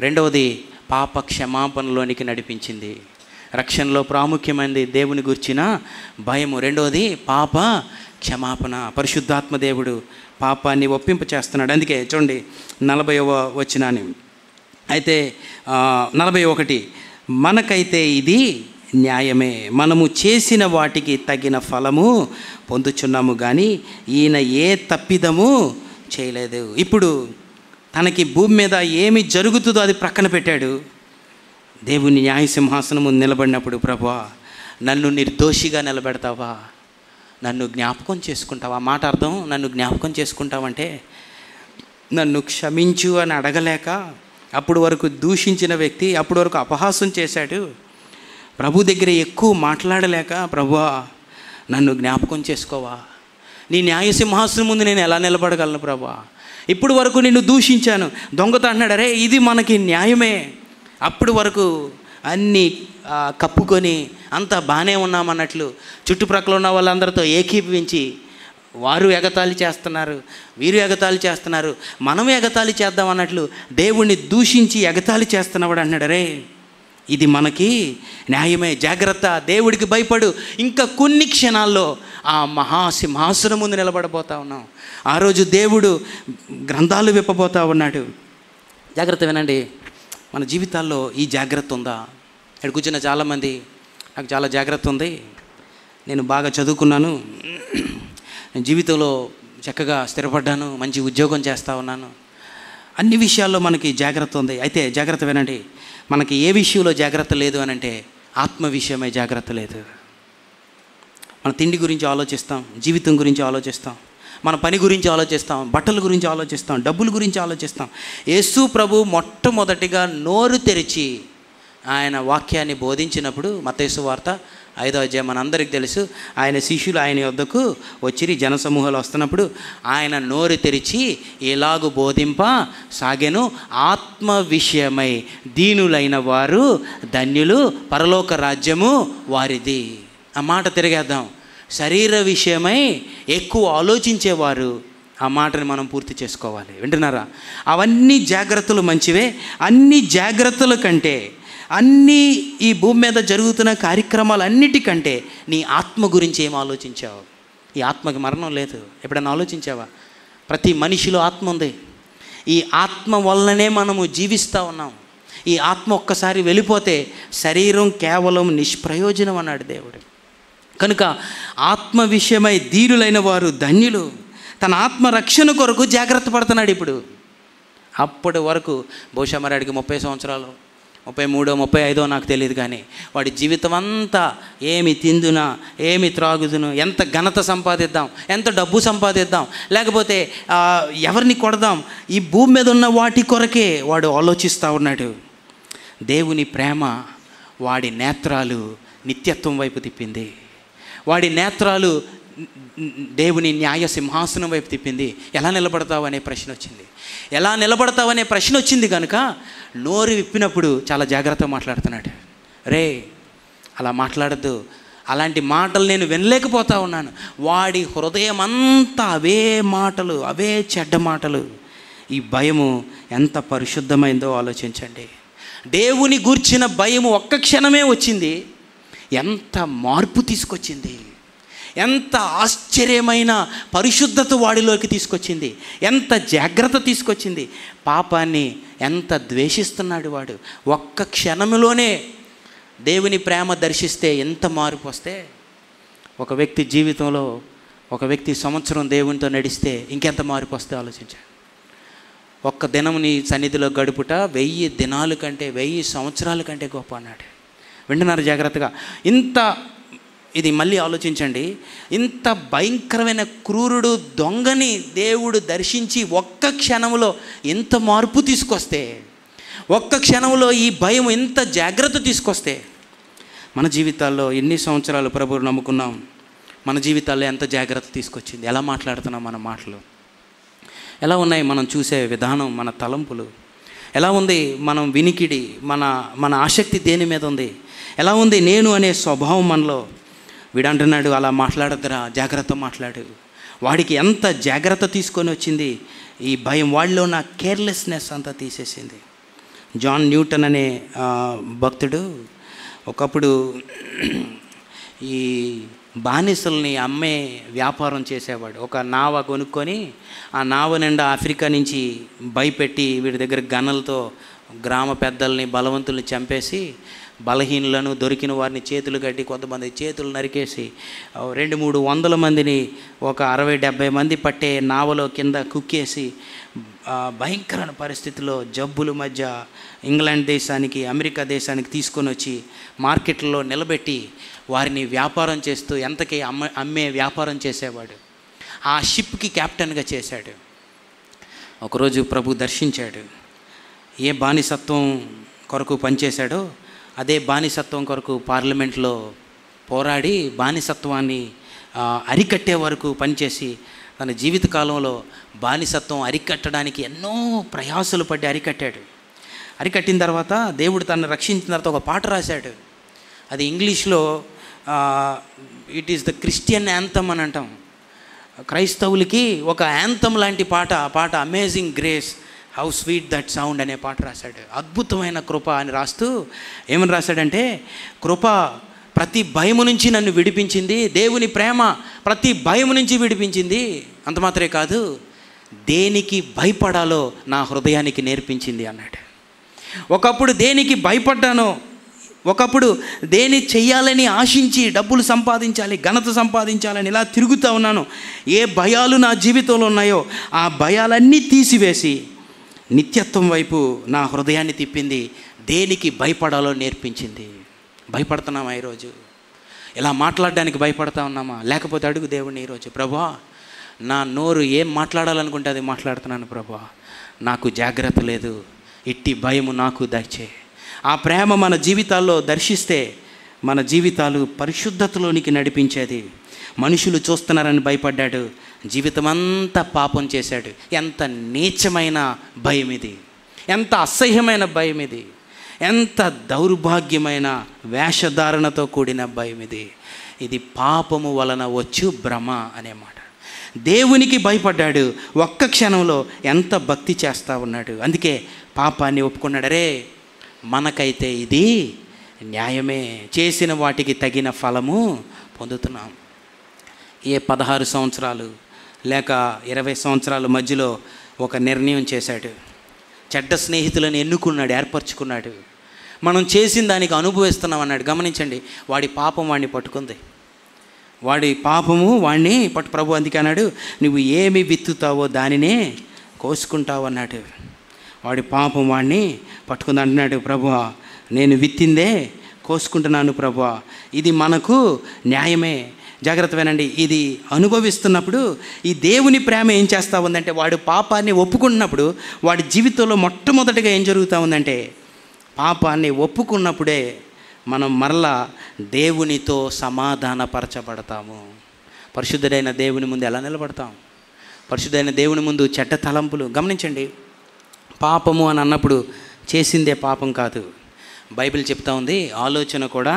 రెండవది పాప క్షమాపణలోనికి నడిపించింది. రక్షణలో ప్రాముఖ్యమైనది దేవుని గురించిన భయము, రెండవది పాప క్షమాపణ. పరిశుద్ధాత్మ దేవుడు పాపాన్ని ఒప్పింప చేస్తున్నాడు. అందుకే చూడండి 40వ వచనాన్ని. అయితే 41, మనకైతే ఇది న్యాయమే, మనము చేసిన వాటికి తగిన ఫలము పొందుచున్నాము కానీ ఈయన ఏ తప్పిదము చేయలేదు. ఇప్పుడు తనకి భూమి మీద ఏమి జరుగుతుందో అది ప్రక్కన పెట్టాడు. దేవుని న్యాయసింహాసనము నిలబడినప్పుడు, ప్రభువా నన్ను నిర్దోషిగా నిలబెడతావా, నన్ను జ్ఞాపకం చేసుకుంటావా? ఆ మాట అర్థం, నన్ను జ్ఞాపకం చేసుకుంటావంటే నన్ను క్షమించు అని అడగలేక అప్పుడు వరకు దూషించిన వ్యక్తి, అప్పుడు వరకు అపహాసం చేశాడు, ప్రభు దగ్గర ఎక్కువ మాట్లాడలేక, ప్రభువా నన్ను జ్ఞాపకం చేసుకోవా, నీ న్యాయసింహాసనం ముందు నేను ఎలా నిలబడగలను ప్రభువా, ఇప్పుడు వరకు నిన్ను దూషించాను, దొంగతో అంటున్నాడు, అరే ఇది మనకి న్యాయమే, అప్పుడు వరకు అన్నీ కప్పుకొని అంతా బాగానే ఉన్నామన్నట్లు చుట్టుప్రక్కల ఉన్న వాళ్ళందరితో ఏకీభవించి వారు ఎగతాళి చేస్తున్నారు, వీరు ఎగతాళి చేస్తున్నారు, మనం ఎగతాళి చేద్దాం అన్నట్లు దేవుణ్ణి దూషించి ఎగతాళి చేస్తున్నవాడు అన్నాడు, రే ఇది మనకి న్యాయమే, జాగ్రత్త, దేవుడికి భయపడు. ఇంకా కొన్ని క్షణాల్లో ఆ మహాసింహాసనం ముందు నిలబడబోతా ఉన్నాం. ఆ రోజు దేవుడు గ్రంథాలు విప్పబోతా ఉన్నాడు. జాగ్రత్త వినండి, మన జీవితాల్లో ఈ జాగ్రత్త ఉందా? ఇక్కడ కూర్చున్న చాలామంది, నాకు చాలా జాగ్రత్త ఉంది, నేను బాగా చదువుకున్నాను, నేను జీవితంలో చక్కగా స్థిరపడ్డాను, మంచి ఉద్యోగం చేస్తూ ఉన్నాను, అన్ని విషయాల్లో మనకి జాగ్రత్త ఉంది. అయితే జాగ్రత్త వినండి, మనకి ఏ విషయంలో జాగ్రత్త లేదు అని అంటే ఆత్మ విషయమే జాగ్రత్త లేదు. మన తిండి గురించి ఆలోచిస్తాం, జీవితం గురించి ఆలోచిస్తాం, మన పని గురించి ఆలోచిస్తాం, బట్టల గురించి ఆలోచిస్తాం, డబ్బుల గురించి ఆలోచిస్తాం. యేసు ప్రభు మొట్టమొదటిగా నోరు తెరిచి ఆయన వాక్యాన్ని బోధించినప్పుడు, మత్తయి సువార్త 5వ అధ్యాయం మనందరికీ తెలుసు, ఆయన శిష్యులు ఆయన యొద్దకు వచ్చిరి, జనసమూహాలు వస్తున్నప్పుడు ఆయన నోరు తెరిచి ఎలాగు బోధింప సాగెను, ఆత్మ విషయమై దీనులైన వారు ధన్యులు, పరలోక రాజ్యము వారిది. ఆ మాట తిరిగేద్దాం, శరీర విషయమై ఎక్కువ ఆలోచించేవారు, ఆ మాటని మనం పూర్తి చేసుకోవాలి. వింటున్నారా? అవన్నీ జాగ్రత్తలు మంచివే, అన్ని జాగ్రత్తల కంటే, అన్నీ ఈ భూమి మీద జరుగుతున్న కార్యక్రమాలన్నిటికంటే నీ ఆత్మ గురించి ఏం ఆలోచించావు? ఈ ఆత్మకి మరణం లేదు, ఎప్పుడైనా ఆలోచించావా? ప్రతి మనిషిలో ఆత్మ ఉంది. ఈ ఆత్మ వల్లనే మనము జీవిస్తూ ఉన్నాం. ఈ ఆత్మ ఒక్కసారి వెళ్ళిపోతే శరీరం కేవలం నిష్ప్రయోజనం అన్నాడు దేవుడు. కనుక ఆత్మ విషయమై ధీరులైన వారు ధన్యులు. తన ఆత్మ రక్షణ కొరకు జాగ్రత్త పడుతున్నాడు. ఇప్పుడు అప్పటి వరకు బహుశా మరి వాడికి 30 సంవత్సరాలు, 33, 35 నాకు తెలియదు, కానీ వాడి జీవితం అంతా ఏమి తిందునా, ఏమి త్రాగుదును, ఎంత ఘనత సంపాదిద్దాం, ఎంత డబ్బు సంపాదిద్దాం, లేకపోతే ఎవరిని కొడదాం, ఈ భూమి మీద ఉన్న వాటి కొరకే వాడు ఆలోచిస్తూ ఉన్నాడు. దేవుని ప్రేమ వాడి నేత్రాలు నిత్యత్వం వైపు తిప్పింది. వాడి నేత్రాలు దేవుని న్యాయ సింహాసనం వైపు తిప్పింది. ఎలా నిలబడతావు అనే ప్రశ్న వచ్చింది. ఎలా నిలబడతావు అనే ప్రశ్న వచ్చింది కనుక నోరు విప్పినప్పుడు చాలా జాగ్రత్తగా మాట్లాడుతున్నాడు. రే అలా మాట్లాడద్దు, అలాంటి మాటలు నేను వినలేకపోతా ఉన్నాను. వాడి హృదయం అంతా అవే మాటలు, అవే చెడ్డ మాటలు. ఈ భయము ఎంత పరిశుద్ధమైందో ఆలోచించండి. దేవుని గూర్చిన భయము ఒక్క క్షణమే వచ్చింది, ఎంత మార్పు తీసుకొచ్చింది, ఎంత ఆశ్చర్యమైన పరిశుద్ధత వాడిలోకి తీసుకొచ్చింది, ఎంత జాగ్రత్త తీసుకొచ్చింది. పాపాన్ని ఎంత ద్వేషిస్తున్నాడు వాడు. ఒక్క క్షణంలోనే దేవుని ప్రేమ దర్శిస్తే ఎంత మార్పు వస్తే, ఒక వ్యక్తి జీవితంలో ఒక వ్యక్తి సంవత్సరం దేవునితో నడిస్తే ఇంకెంత మార్పు వస్తే ఆలోచించాడు. ఒక్క దినం నీ సన్నిధిలో గడుపుట 1000 దినాల కంటే 1000 సంవత్సరాల కంటే గొప్ప అన్నాడు. వింటున్నారు జాగ్రత్తగా. ఇది మళ్ళీ ఆలోచించండి. ఇంత భయంకరమైన క్రూరుడు దొంగని దేవుడు దర్శించి ఒక్క క్షణంలో ఎంత మార్పు తీసుకొస్తే, ఒక్క క్షణంలో ఈ భయం ఎంత జాగ్రత్త తీసుకొస్తే, మన జీవితాల్లో ఎన్ని సంవత్సరాలు ప్రభువును నమ్ముకున్నాం, మన జీవితాల్లో ఎంత జాగ్రత్త తీసుకొచ్చింది. ఎలా మాట్లాడుతున్నాం, మన మాటలు ఎలా ఉన్నాయి, మనం చూసే విధానం, మన తలంపులు ఎలా ఉంది, మనం వినికిడి, మన ఆసక్తి దేని మీద ఉంది, ఎలా ఉంది నేను అనే స్వభావం మనలో. వీడంటున్నాడు అలా మాట్లాడద్దురా, జాగ్రత్త మాట్లాడు. వాడికి ఎంత జాగ్రత్త తీసుకొని వచ్చింది ఈ భయం. వాడిలో నా కేర్లెస్నెస్ అంతా తీసేసింది. జాన్ న్యూటన్ అనే భక్తుడు ఒకప్పుడు ఈ బానిసల్ని అమ్మే వ్యాపారం చేసేవాడు. ఒక నావ కొనుక్కొని ఆ నావ నిండా ఆఫ్రికా నుంచి భయపెట్టి వీడి దగ్గర గన్నలతో గ్రామ పెద్దల్ని బలవంతుల్ని చంపేసి బలహీనులను దొరికిన వారిని చేతులు కట్టి కొంతమంది చేతులు నరికేసి 200-300 మందిని ఒక 60-70 మంది పట్టే నావలో కింద కుక్కేసి భయంకరమైన పరిస్థితిలో జబ్బుల మధ్య ఇంగ్లాండ్ దేశానికి, అమెరికా దేశానికి తీసుకొని వచ్చి మార్కెట్లో నిలబెట్టి వారిని వ్యాపారం చేస్తూ ఎంతకి అమ్మే వ్యాపారం చేసేవాడు. ఆ షిప్కి క్యాప్టెన్గా చేశాడు. ఒకరోజు ప్రభు దర్శించాడు. ఏ బానిసత్వం కొరకు పనిచేశాడో అదే బానిసత్వం కొరకు పార్లమెంట్లో పోరాడి బానిసత్వాన్ని అరికట్టే వరకు పనిచేసి తన జీవితకాలంలో బానిసత్వం అరికట్టడానికి ఎన్నో ప్రయాసలు పడి అరికట్టాడు. అరికట్టిన తర్వాత దేవుడు తనను రక్షించిన తర్వాత ఒక పాట రాశాడు. అది ఇంగ్లీష్లో it is the Christian anthem అని అంటాం. క్రైస్తవులకి ఒక యాంథమ్ లాంటి పాట. ఆ పాట amazing grace how sweet that sound అనే పాట రాశాడు. అద్భుతమైన కృప అని రాస్తూ ఏమని రాశాడంటే, కృప ప్రతి భయము నుంచి నన్ను విడిపించింది, దేవుని ప్రేమ ప్రతి భయము నుంచి విడిపించింది, అంత మాత్రమే కాదు దేనికి భయపడాలో నా హృదయానికి నేర్పించింది అన్నాడు. ఒకప్పుడు దేనికి భయపడ్డానో, ఒకప్పుడు దేని చెయ్యాలని ఆశించి డబ్బులు సంపాదించాలి, ఘనత సంపాదించాలని ఇలా తిరుగుతూ ఉన్నాను. ఏ భయాలు నా జీవితంలో ఉన్నాయో ఆ భయాలన్నీ తీసివేసి నిత్యత్వం వైపు నా హృదయాన్ని తిప్పింది, దేనికి భయపడాలో నేర్పించింది. భయపడుతున్నామా ఈరోజు? ఇలా మాట్లాడడానికి భయపడతా ఉన్నామా? లేకపోతే అడుగు దేవుడిని ఈరోజు, ప్రభువా నా నోరు ఏం మాట్లాడాలనుకుంటే అది మాట్లాడుతున్నాను ప్రభువా, నాకు జాగ్రత్త లేదు, ఇట్టి భయము నాకు దయచే. ఆ ప్రేమ మన జీవితాల్లో దర్శిస్తే మన జీవితాలు పరిశుద్ధతలోనికి నడిపించేది. మనుషులు చూస్తున్నారని భయపడ్డాడు, జీవితమంతా పాపం చేశాడు. ఎంత నీచమైన భయం ఇది, ఎంత అసహ్యమైన భయం ఇది, ఎంత దౌర్భాగ్యమైన వేషధారణతో కూడిన భయం ఇది. ఇది పాపము వలన వచ్చు భ్రమ అనే మాట. దేవునికి భయపడ్డాడు, ఒక్క క్షణంలో ఎంత భక్తి చేస్తూ ఉన్నాడు. అందుకే పాపాన్ని ఒప్పుకున్నాడు. రే మనకైతే ఇది న్యాయమే, చేసిన వాటికి తగిన ఫలము పొందుతున్నాం. ఏ 16 సంవత్సరాలు లేక 20 సంవత్సరాల మధ్యలో ఒక నిర్ణయం చేశాడు. చెడ్డ స్నేహితులను ఎన్నుకున్నాడు, ఏర్పరచుకున్నాడు. మనం చేసిన దానికి అనుభవిస్తున్నాం అన్నాడు. గమనించండి, వాడి పాపం వాడిని పట్టుకుంది. వాడి పాపము వాడిని ప్రభు అందుకే అన్నాడు, నువ్వు ఏమి విత్తుతావో దానినే కోసుకుంటావు అన్నాడు. వాడి పాపం వాడిని పట్టుకుంది. అంటున్నాడు, ప్రభువా నేను విత్తిందే కోసుకుంటున్నాను ప్రభువా. ఇది మనకు న్యాయమే. జాగ్రత్త వినండి, ఇది అనుభవిస్తున్నప్పుడు ఈ దేవుని ప్రేమ ఏం చేస్తూ ఉందంటే, వాడు పాపాన్ని ఒప్పుకుంటున్నప్పుడు వాడి జీవితంలో మొట్టమొదటిగా ఏం జరుగుతూ ఉందంటే, పాపాన్ని ఒప్పుకున్నప్పుడే మనం మరలా దేవునితో సమాధానపరచబడతాము. పరిశుద్ధుడైన దేవుని ముందు ఎలా నిలబడతాం? పరిశుద్ధుడైన దేవుని ముందు చెడ్డ తలంపులు. గమనించండి, పాపము అని అన్నప్పుడు చేసిందే పాపం కాదు. బైబిల్ చెప్తా ఉంది, ఆలోచన కూడా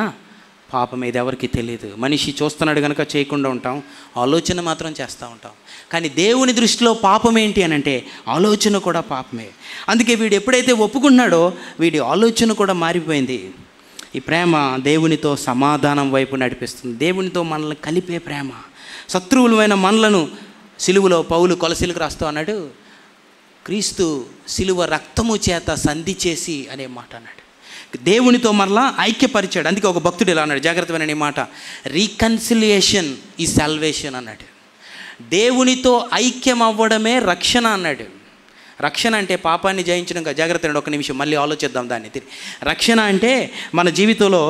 పాపం. ఇది ఎవరికి తెలియదు. మనిషి చూస్తున్నాడు కనుక చేయకుండా ఉంటాం, ఆలోచన మాత్రం చేస్తూ ఉంటాం. కానీ దేవుని దృష్టిలో పాపం ఏంటి అని అంటే, ఆలోచన కూడా పాపమే. అందుకే వీడు ఎప్పుడైతే ఒప్పుకున్నాడో వీడి ఆలోచన కూడా మారిపోయింది. ఈ ప్రేమ దేవునితో సమాధానం వైపు నడిపిస్తుంది. దేవునితో మనల్ని కలిపే ప్రేమ. శత్రువులమైన మనలను సిలువలో పౌలు కొలసీలకు రాస్తూ అన్నాడు, క్రీస్తు సిలువ రక్తము చేత సంధి చేసి అనే మాట అన్నాడు. దేవునితో మరలా ఐక్యపరిచాడు. అందుకే ఒక భక్తుడు ఇలా అన్నాడు, జాగ్రత్తమైన మాట, రీకన్సిలియేషన్ ఈ సాల్వేషన్ అన్నాడు. దేవునితో ఐక్యం అవ్వడమే రక్షణ అన్నాడు. రక్షణ అంటే పాపాన్ని జయించడం కాదు. జాగ్రత్త అండి, ఒక నిమిషం మళ్ళీ ఆలోచిద్దాం దాన్ని. రక్షణ అంటే మన జీవితంలో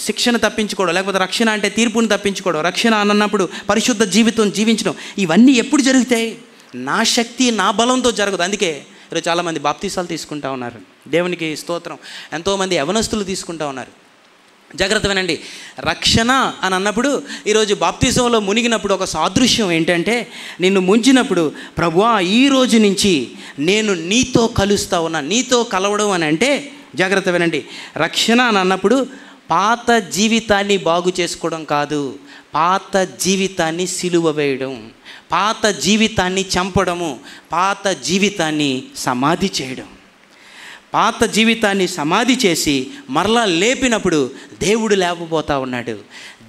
శిక్షణ తప్పించుకోవడం, లేకపోతే రక్షణ అంటే తీర్పుని తప్పించుకోవడం. రక్షణ అన్నప్పుడు పరిశుద్ధ జీవితం జీవించడం. ఇవన్నీ ఎప్పుడు జరుగుతాయి? నా శక్తి నా బలంతో జరగదు. అందుకే ఈరోజు చాలామంది బాప్తీసాలు తీసుకుంటా ఉన్నారు. దేవునికి స్తోత్రం. ఎంతోమంది యవనస్తులు తీసుకుంటా ఉన్నారు. జాగ్రత్త వినండి, రక్షణ అని అన్నప్పుడు ఈరోజు బాప్తిజంలో మునిగినప్పుడు ఒక సాదృశ్యం ఏంటంటే, నిన్ను ముంచినప్పుడు ప్రభువా ఈ రోజు నుంచి నేను నీతో కలుస్తా ఉన్నా. నీతో కలవడం అని అంటే, జాగ్రత్త వినండి, రక్షణ అని అన్నప్పుడు పాత జీవితాన్ని బాగు చేసుకోవడం కాదు, పాత జీవితాన్ని సిలువ వేయడం, పాత జీవితాన్ని చంపడము, పాత జీవితాన్ని సమాధి చేయడం. పాత జీవితాన్ని సమాధి చేసి మరలా లేపినప్పుడు దేవుడు లేకపోతా ఉన్నాడు.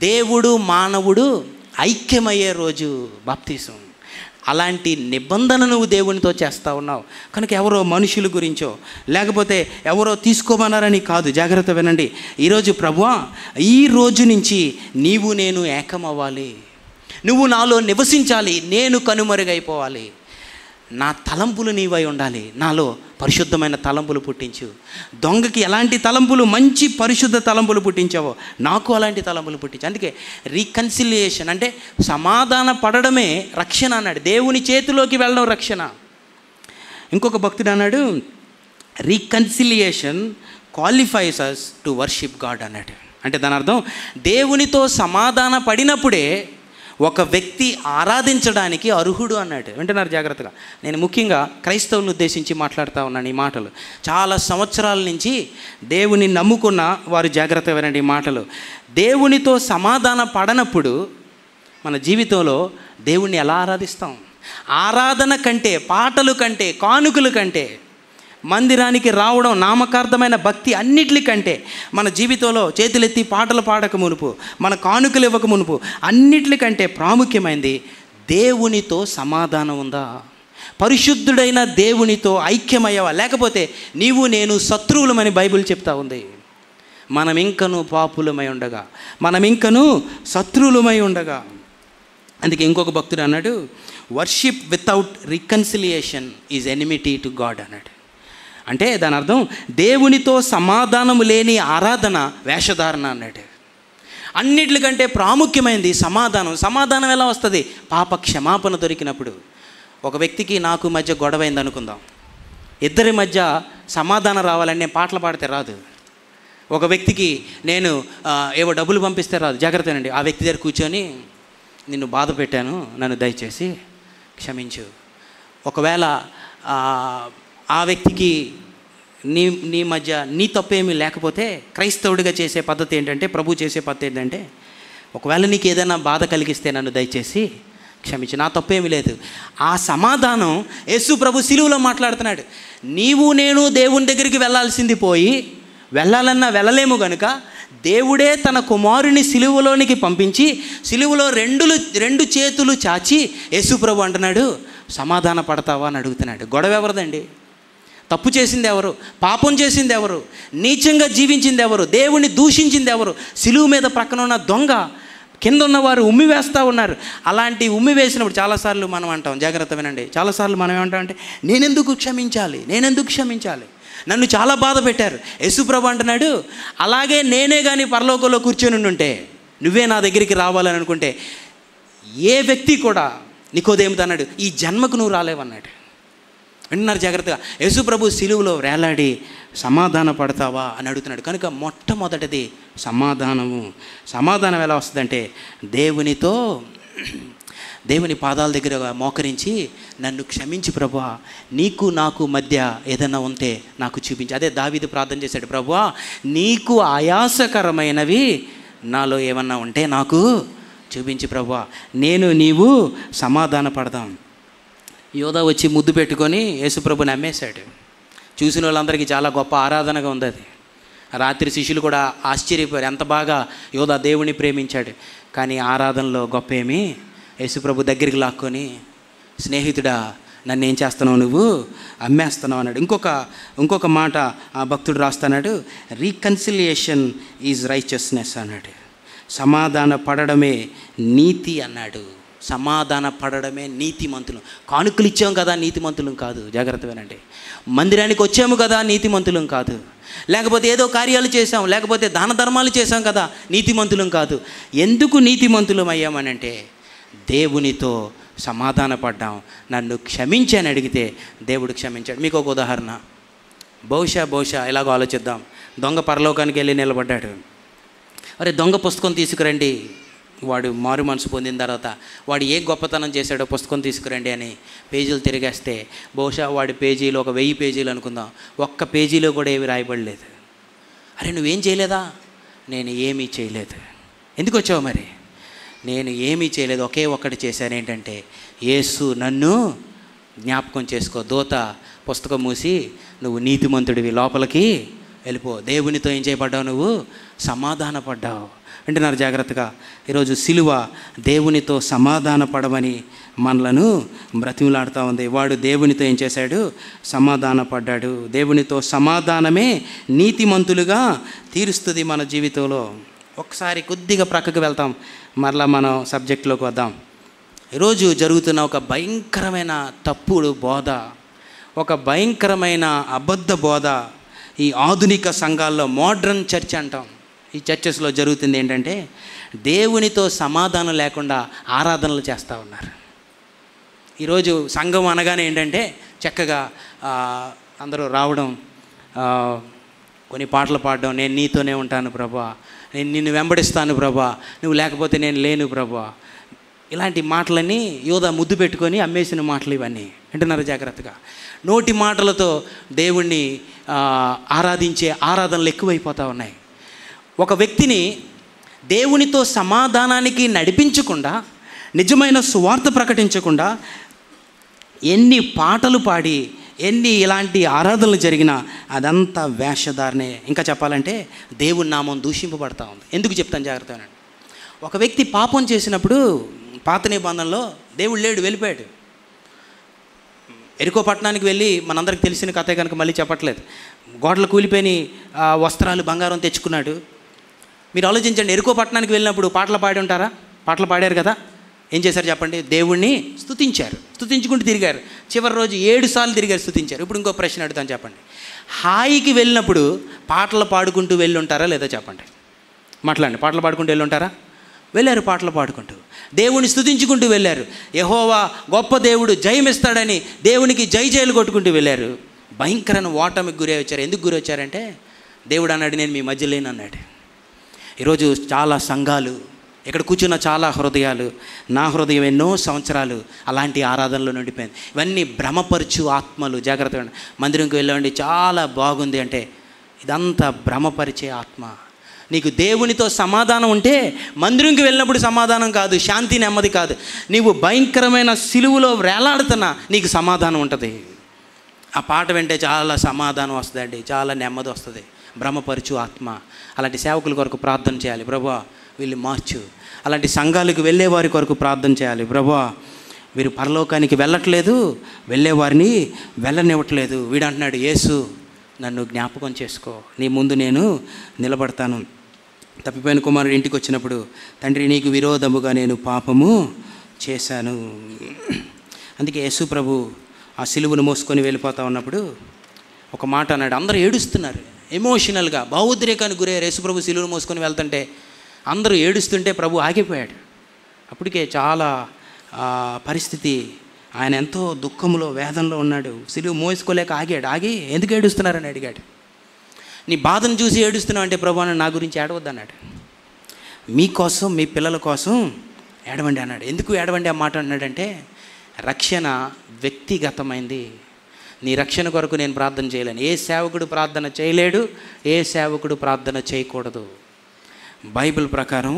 దేవుడు మానవుడు ఐక్యమయ్యే రోజు బాప్తిసం. అలాంటి నిబంధన నువ్వు దేవునితో చేస్తూ ఉన్నావు కనుక ఎవరో మనుషుల గురించో లేకపోతే ఎవరో తీసుకోమన్నారని కాదు. జాగ్రత్త వినండి, ఈరోజు ప్రభువా ఈ రోజు నుంచి నీవు నేను ఏకమవ్వాలి, నువ్వు నాలో నివసించాలి, నేను కనుమరుగైపోవాలి, నా తలంపులు నీవై ఉండాలి, నాలో పరిశుద్ధమైన తలంపులు పుట్టించు. దొంగకి ఎలాంటి తలంపులు, మంచి పరిశుద్ధ తలంపులు పుట్టించావో నాకు అలాంటి తలంపులు పుట్టించు. అందుకే రీకన్సిలియేషన్ అంటే సమాధాన పడడమే రక్షణ అన్నాడు. దేవుని చేతిలోకి వెళ్ళడం రక్షణ. ఇంకొక భక్తుడు అన్నాడు, reconciliation qualifies us to worship God అన్నాడు. అంటే దాని అర్థం దేవునితో సమాధాన పడినప్పుడే ఒక వ్యక్తి ఆరాధించడానికి అర్హుడు అన్నాడు. వింటున్నారు జాగ్రత్తగా. నేను ముఖ్యంగా క్రైస్తవులను ఉద్దేశించి మాట్లాడుతూ ఉన్నాను ఈ మాటలు. చాలా సంవత్సరాల నుంచి దేవుని నమ్ముకున్న వారు జాగ్రత్త వినండి ఈ మాటలు. దేవునితో సమాధాన పడనప్పుడు మన జీవితంలో దేవుణ్ణి ఎలా ఆరాధిస్తాం? ఆరాధన కంటే, పాటలు కంటే, కానుకల కంటే, మందిరానికి రావడం, నామకార్థమైన భక్తి అన్నిటికంటే మన జీవితంలో చేతులెత్తి పాటలు పాడక మునుపు, మన కానుకలు ఇవ్వక మునుపు అన్నిటికంటే ప్రాముఖ్యమైనది దేవునితో సమాధానం ఉందా? పరిశుద్ధుడైన దేవునితో ఐక్యమయ్యవా? లేకపోతే నీవు నేను శత్రువులమని బైబిల్ చెప్తా ఉంది. మనం ఇంకను పాపులమై ఉండగా, మనం ఇంకను శత్రువులమై ఉండగా. అందుకే ఇంకొక భక్తుడు అన్నాడు, worship without reconciliation is enmity to God అన్నాడు. అంటే దాని అర్థం దేవునితో సమాధానము లేని ఆరాధన వేషధారణ అన్నాడు. అన్నిటికంటే ప్రాముఖ్యమైనది సమాధానం. సమాధానం ఎలా వస్తుంది? పాప క్షమాపణ దొరికినప్పుడు. ఒక వ్యక్తికి నాకు మధ్య గొడవ అయింది అనుకుందాం, ఇద్దరి మధ్య సమాధానం రావాలని నేను పాటలు పాడితే రాదు. ఒక వ్యక్తికి నేను ఏవో డబ్బులు పంపిస్తే రాదు. జాగ్రత్తనండి, ఆ వ్యక్తి దగ్గర కూర్చొని నిన్ను బాధ పెట్టాను, నన్ను దయచేసి క్షమించు. ఒకవేళ ఆ వ్యక్తికి నీ మధ్య నీ తప్పేమీ లేకపోతే క్రైస్తవుడిగా చేసే పద్ధతి ఏంటంటే, ప్రభు చేసే పద్ధతి ఏంటంటే, ఒకవేళ నీకు ఏదైనా బాధ కలిగిస్తే నన్ను దయచేసి క్షమించు, నా తప్పేమీ లేదు. ఆ సమాధానం యేసు ప్రభు సిలువలో మాట్లాడుతున్నాడు. నీవు నేను దేవుని దగ్గరికి వెళ్ళాల్సింది పోయి, వెళ్ళాలన్నా వెళ్ళలేము కనుక దేవుడే తన కుమారుని సిలువలోనికి పంపించి సిలువలో రెండు చేతులు చాచి యేసుప్రభు అంటున్నాడు, సమాధాన పడతావా అని అడుగుతున్నాడు. గొడవ ఎవరిదండి? తప్పు చేసింది ఎవరు? పాపం చేసింది ఎవరు? నీచంగా జీవించింది ఎవరు? దేవుణ్ణి దూషించింది ఎవరు? సిలువ మీద ప్రక్కన ఉన్న దొంగ, కింద ఉన్నవారు ఉమ్మి వేస్తూ ఉన్నారు. అలాంటి ఉమ్మి వేసినప్పుడు చాలాసార్లు మనం అంటాం, జాగ్రత్త వినండి, చాలాసార్లు మనం ఏమంటామంటే నేనెందుకు క్షమించాలి, నన్ను చాలా బాధ పెట్టారు. యేసుప్రభు అంటున్నాడు, అలాగే నేనే కానీ పరలోకంలో కూర్చొని ఉంటే నువ్వే నా దగ్గరికి రావాలని అనుకుంటే ఏ వ్యక్తి కూడా నికోదేముతో అన్నాడు, ఈ జన్మకు నువ్వు రాలేవన్నాడు. వింటున్నారు జాగ్రత్తగా. యేసుప్రభు సిలువలో వేలాడి సమాధాన పడతావా అని అడుగుతున్నాడు. కనుక మొట్టమొదటిది సమాధానం ఎలా వస్తుందంటే దేవుని పాదాల దగ్గర మోకరించి నన్ను క్షమించి ప్రభువా, నీకు నాకు మధ్య ఏదైనా ఉంటే నాకు చూపించి. అదే దావీదు ప్రార్థన చేశాడు, ప్రభువా నీకు ఆయాసకరమైనవి నాలో ఏమన్నా ఉంటే నాకు చూపించి ప్రభువా, నీవు సమాధాన పడదాం. యోధా వచ్చి ముద్దు పెట్టుకొని యేసుప్రభుని నమ్మేశాడు. చూసిన వాళ్ళందరికీ చాలా గొప్ప ఆరాధనగా ఉంది అది. రాత్రి శిష్యులు కూడా ఆశ్చర్యపోయారు, ఎంత బాగా యోధా దేవుని ప్రేమించాడు. కానీ ఆరాధనలో గొప్ప ఏమి, యేసుప్రభు దగ్గరికి లాక్కొని, స్నేహితుడా నన్ను ఏం చేస్తున్నావు, నువ్వు అమ్మేస్తున్నావు అన్నాడు. ఇంకొక మాట ఆ భక్తుడు రాస్తున్నాడు, రీకన్సిలియేషన్ ఈజ్ రైచియస్నెస్ అన్నాడు. సమాధాన పడడమే నీతి అన్నాడు. సమాధాన పడడమే నీతిమంతులు. కానుకలు ఇచ్చాము కదా నీతిమంతులం కాదు, జాగ్రత్త వినండి. మందిరానికి వచ్చాము కదా నీతిమంతులం కాదు, లేకపోతే ఏదో కార్యాలు చేసాం, లేకపోతే దాన ధర్మాలు చేసాం కదా నీతిమంతులం కాదు. ఎందుకు నీతిమంతులం అయ్యామనంటే దేవునితో సమాధాన పడ్డాం. నన్ను క్షమించని అడిగితే దేవుడు క్షమించాడు. మీకు ఒక ఉదాహరణ, బహుశా ఇలాగో ఆలోచిద్దాం. దొంగ పరలోకానికి వెళ్ళి నిలబడ్డాడు. అరే దొంగ పుస్తకం తీసుకురండి, వాడు మారు మనసు పొందిన తర్వాత వాడు ఏ గొప్పతనం చేశాడో పుస్తకం తీసుకురండి అని పేజీలు తిరిగేస్తే బహుశా వాడి పేజీలు ఒక 1000 పేజీలు అనుకుందాం, ఒక్క పేజీలో కూడా ఏమి రాయబడలేదు. అరే నువ్వేం చేయలేదా? నేను ఏమీ చేయలేదు. ఎందుకు వచ్చావు మరి? నేను ఏమీ చేయలేదు, ఒకే ఒక్కటి చేశాను, ఏంటంటే యేసు నన్ను జ్ఞాపకం చేసుకో. దూత పుస్తకం మూసి నువ్వు నీతిమంతుడివి, లోపలికి వెళ్ళిపో. దేవునితో ఏం చేయబడ్డావు? నువ్వు సమాధాన పడ్డావు. వింటున్నారు జాగ్రత్తగా. ఈరోజు సిలువ దేవునితో సమాధాన పడమని మనలను బ్రతిమలాడుతూ ఉంది. వాడు దేవునితో ఏం చేశాడు? సమాధాన పడ్డాడు. దేవునితో సమాధానమే నీతిమంతులుగా తీరుస్తుంది మన జీవితంలో. ఒకసారి కొద్దిగా ప్రక్కకు వెళ్తాం, మరలా మనం సబ్జెక్టులోకి వద్దాం. ఈరోజు జరుగుతున్న ఒక భయంకరమైన తప్పుడు బోధ, ఒక భయంకరమైన అబద్ధ బోధ ఈ ఆధునిక సంఘాల్లో, మోడ్రన్ చర్చ్ అంటాం, ఈ చర్చెస్లో జరుగుతుంది ఏంటంటే దేవునితో సమాధానం లేకుండా ఆరాధనలు చేస్తూ ఉన్నారు. ఈరోజు సంఘం అనగానే ఏంటంటే చక్కగా అందరూ రావడం, కొన్ని పాటలు పాడడం, నేను నీతోనే ఉంటాను ప్రభా, నేను నిన్ను వెంబడిస్తాను ప్రభా, నువ్వు లేకపోతే నేను లేను ప్రభా, ఇలాంటి మాటలన్నీ యోధా ముద్దు పెట్టుకొని అమ్మేసిన మాటలు ఇవన్నీ. వింటున్నారు జాగ్రత్తగా. నోటి మాటలతో దేవుణ్ణి ఆరాధించే ఆరాధనలు ఎక్కువైపోతూ ఉన్నాయి. ఒక వ్యక్తిని దేవునితో సమాధానానికి నడిపించకుండా, నిజమైన సువార్త ప్రకటించకుండా ఎన్ని పాటలు పాడి ఎన్ని ఇలాంటి ఆరాధనలు జరిగినా అదంతా వేషధారణే. ఇంకా చెప్పాలంటే దేవుని నామం దూషింపబడతా ఉంది. ఎందుకు చెప్తాను జాగ్రత్తగా. ఒక వ్యక్తి పాపం చేసినప్పుడు పాత నిబంధనలో దేవుడు లేడు, వెళ్ళిపోయాడు. ఎరికో పట్టణానికి వెళ్ళి మనందరికి తెలిసిన కథే కనుక మళ్ళీ చెప్పట్లేదు. గోడలు కూలిపోయి వస్త్రాలు బంగారం తెచ్చుకున్నాడు. మీరు ఆలోచించండి, ఎరికో పట్టణానికి వెళ్ళినప్పుడు పాటలు పాడి ఉంటారా? పాటలు పాడారు కదా. ఏం చేశారు చెప్పండి? దేవుణ్ణి స్తుతించారు, స్తుతించుకుంటూ తిరిగారు. చివరి రోజు 7 సార్లు తిరిగారు, స్తుతించారు. ఇప్పుడు ఇంకో ప్రశ్న అడుగుతాను, చెప్పండి. హాయికి వెళ్ళినప్పుడు పాటలు పాడుకుంటూ వెళ్ళి ఉంటారా లేదా చెప్పండి? మాట్లాడండి. పాటలు పాడుకుంటూ వెళ్ళి ఉంటారా? వెళ్ళారు, పాటలు పాడుకుంటూ దేవుని స్తుతించుకుంటూ వెళ్ళారు. యెహోవా గొప్ప దేవుడు, జయమిస్తాడని దేవునికి జైలు కొట్టుకుంటూ వెళ్ళారు. భయంకరమైన ఓటమికి గురి వచ్చారు. ఎందుకు గురి వచ్చారంటే దేవుడు అన్నాడు, నేను మీ మధ్య లేను అన్నాడు. ఈరోజు చాలా సంఘాలు, ఇక్కడ కూర్చున్న చాలా హృదయాలు, నా హృదయం ఎన్నో సంవత్సరాలు అలాంటి ఆరాధనలో నిండిపోయింది. ఇవన్నీ భ్రమపరచు ఆత్మలు. జాగ్రత్తగా మందిరంకి వెళ్ళండి, చాలా బాగుంది అంటే ఇదంతా భ్రమపరిచే ఆత్మ. నీకు దేవునితో సమాధానం ఉంటే మందిరంకి వెళ్ళినప్పుడు సమాధానం కాదు, శాంతి నెమ్మది కాదు. నీవు భయంకరమైన సిలువలో వేలాడుతున్నా నీకు సమాధానం ఉంటుంది. ఆ పాట వింటే చాలా సమాధానం వస్తుందండి, చాలా నెమ్మది వస్తుంది. భ్రమపరచు ఆత్మ. అలాంటి సేవకుల కొరకు ప్రార్థన చేయాలి. ప్రభువా వీళ్ళు మార్చు. అలాంటి సంఘాలకు వెళ్ళే వారి కొరకు ప్రార్థన చేయాలి. ప్రభువా వీరు పరలోకానికి వెళ్ళట్లేదు, వెళ్ళేవారిని వెళ్ళనివ్వట్లేదు. వీడు అంటున్నాడు, యేసు నన్ను జ్ఞాపకం చేసుకో, నీ ముందు నేను నిలబడతాను. తప్పిపోయిన కుమారుడు ఇంటికి వచ్చినప్పుడు, తండ్రి నీకు విరోధముగా నేను పాపము చేశాను. అందుకే యేసు ప్రభు ఆ సిలువను మోసుకొని వెళ్ళిపోతా ఉన్నప్పుడు ఒక మాట అన్నాడు. అందరూ ఏడుస్తున్నారు, ఎమోషనల్గా భావోద్రేకానికి గురయ్యారు. యేసు ప్రభు సిలువను మోసుకొని వెళ్తుంటే అందరూ ఏడుస్తుంటే ప్రభు ఆగిపోయాడు. అప్పటికే చాలా పరిస్థితి, ఆయన ఎంతో దుఃఖంలో వేదనలో ఉన్నాడు. సిలువ మోసుకోలేక ఆగాడు. ఆగి ఎందుకు ఏడుస్తున్నారని అడిగాడు. నీ బాధను చూసి ఏడుస్తున్నావు అంటే ప్రభు నా గురించి ఏడవద్దు అన్నాడు. మీకోసం మీ పిల్లల కోసం ఏడవండి అన్నాడు. ఎందుకు ఏడవండి ఆ మాట అన్నాడంటే, రక్షణ వ్యక్తిగతమైంది. నీ రక్షణ కొరకు నేను ప్రార్థన చేయలేను. ఏ సేవకుడు ప్రార్థన చేయలేడు, ఏ సేవకుడు ప్రార్థన చేయకూడదు. బైబిల్ ప్రకారం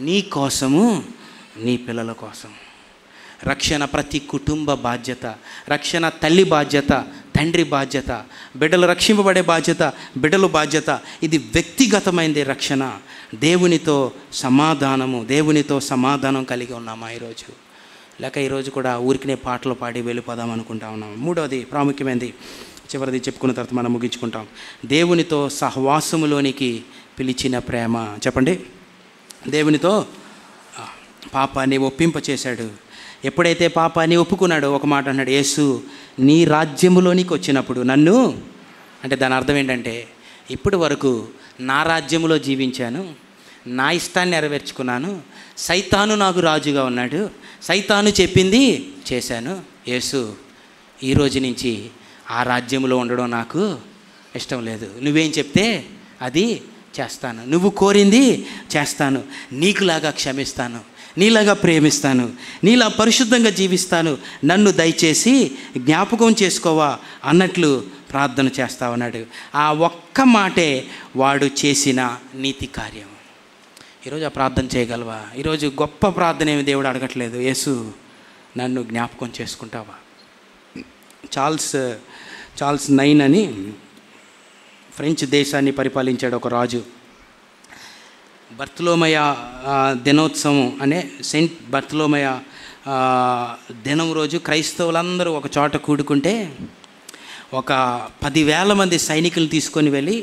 నీ కోసము, నీ పిల్లల కోసం. రక్షణ ప్రతి కుటుంబ బాధ్యత. రక్షణ తల్లి బాధ్యత, తండ్రి బాధ్యత. బిడ్డలు రక్షింపబడే బాధ్యత, బిడ్డల బాధ్యత. ఇది వ్యక్తిగతమైనది రక్షణ. దేవునితో సమాధానం కలిగి ఉన్నామా ఈరోజు? లేక ఈరోజు కూడా ఊరికినే పాటలు పాడి వెళ్ళిపోదాం అనుకుంటా ఉన్నాం. మూడవది ప్రాముఖ్యమైనది, చివరిది చెప్పుకున్న తర్వాత మనం ముగించుకుంటాం. దేవునితో సహవాసములోనికి పిలిచిన ప్రేమ. చెప్పండి. దేవునితో పాపాన్ని ఒప్పింపచేశాడు. ఎప్పుడైతే పాపాన్ని ఒప్పుకున్నాడో ఒక మాట అన్నాడు, యేసు నీ రాజ్యములోనికి వచ్చినప్పుడు నన్ను, అంటే దాని అర్థం ఏంటంటే, ఇప్పటి వరకు నా రాజ్యములో జీవించాను, నా ఇష్టాన్ని నెరవేర్చుకున్నాను, సైతాను నాకు రాజుగా ఉన్నాడు, సైతాను చెప్పింది చేశాను. యేసు ఈరోజు నుంచి ఆ రాజ్యంలో ఉండడం నాకు ఇష్టం లేదు. నువ్వేం చెప్తే అది చేస్తాను, నువ్వు కోరింది చేస్తాను, నీకులాగా క్షమిస్తాను, నీలాగా ప్రేమిస్తాను, నీలా పరిశుద్ధంగా జీవిస్తాను, నన్ను దయచేసి జ్ఞాపకం చేసుకోవా అన్నట్లు ప్రార్థన చేస్తా ఉన్నాడు. ఆ ఒక్క మాటే వాడు చేసిన నీతి కార్యం. ఈరోజు ఆ ప్రార్థన చేయగలవా? ఈరోజు గొప్ప ప్రార్థన ఏమి దేవుడు అడగట్లేదు, యేసు నన్ను జ్ఞాపకం చేసుకుంటావా? చార్ల్స్ నైన్ అని ఫ్రెంచ్ దేశాన్ని పరిపాలించాడు ఒక రాజు. బర్తలోమయ దినోత్సవం అనే సెయింట్ బర్తలోమయ దినం రోజు క్రైస్తవులందరూ ఒక చోట కూడుకుంటే ఒక 10,000 మంది సైనికులు తీసుకొని వెళ్ళి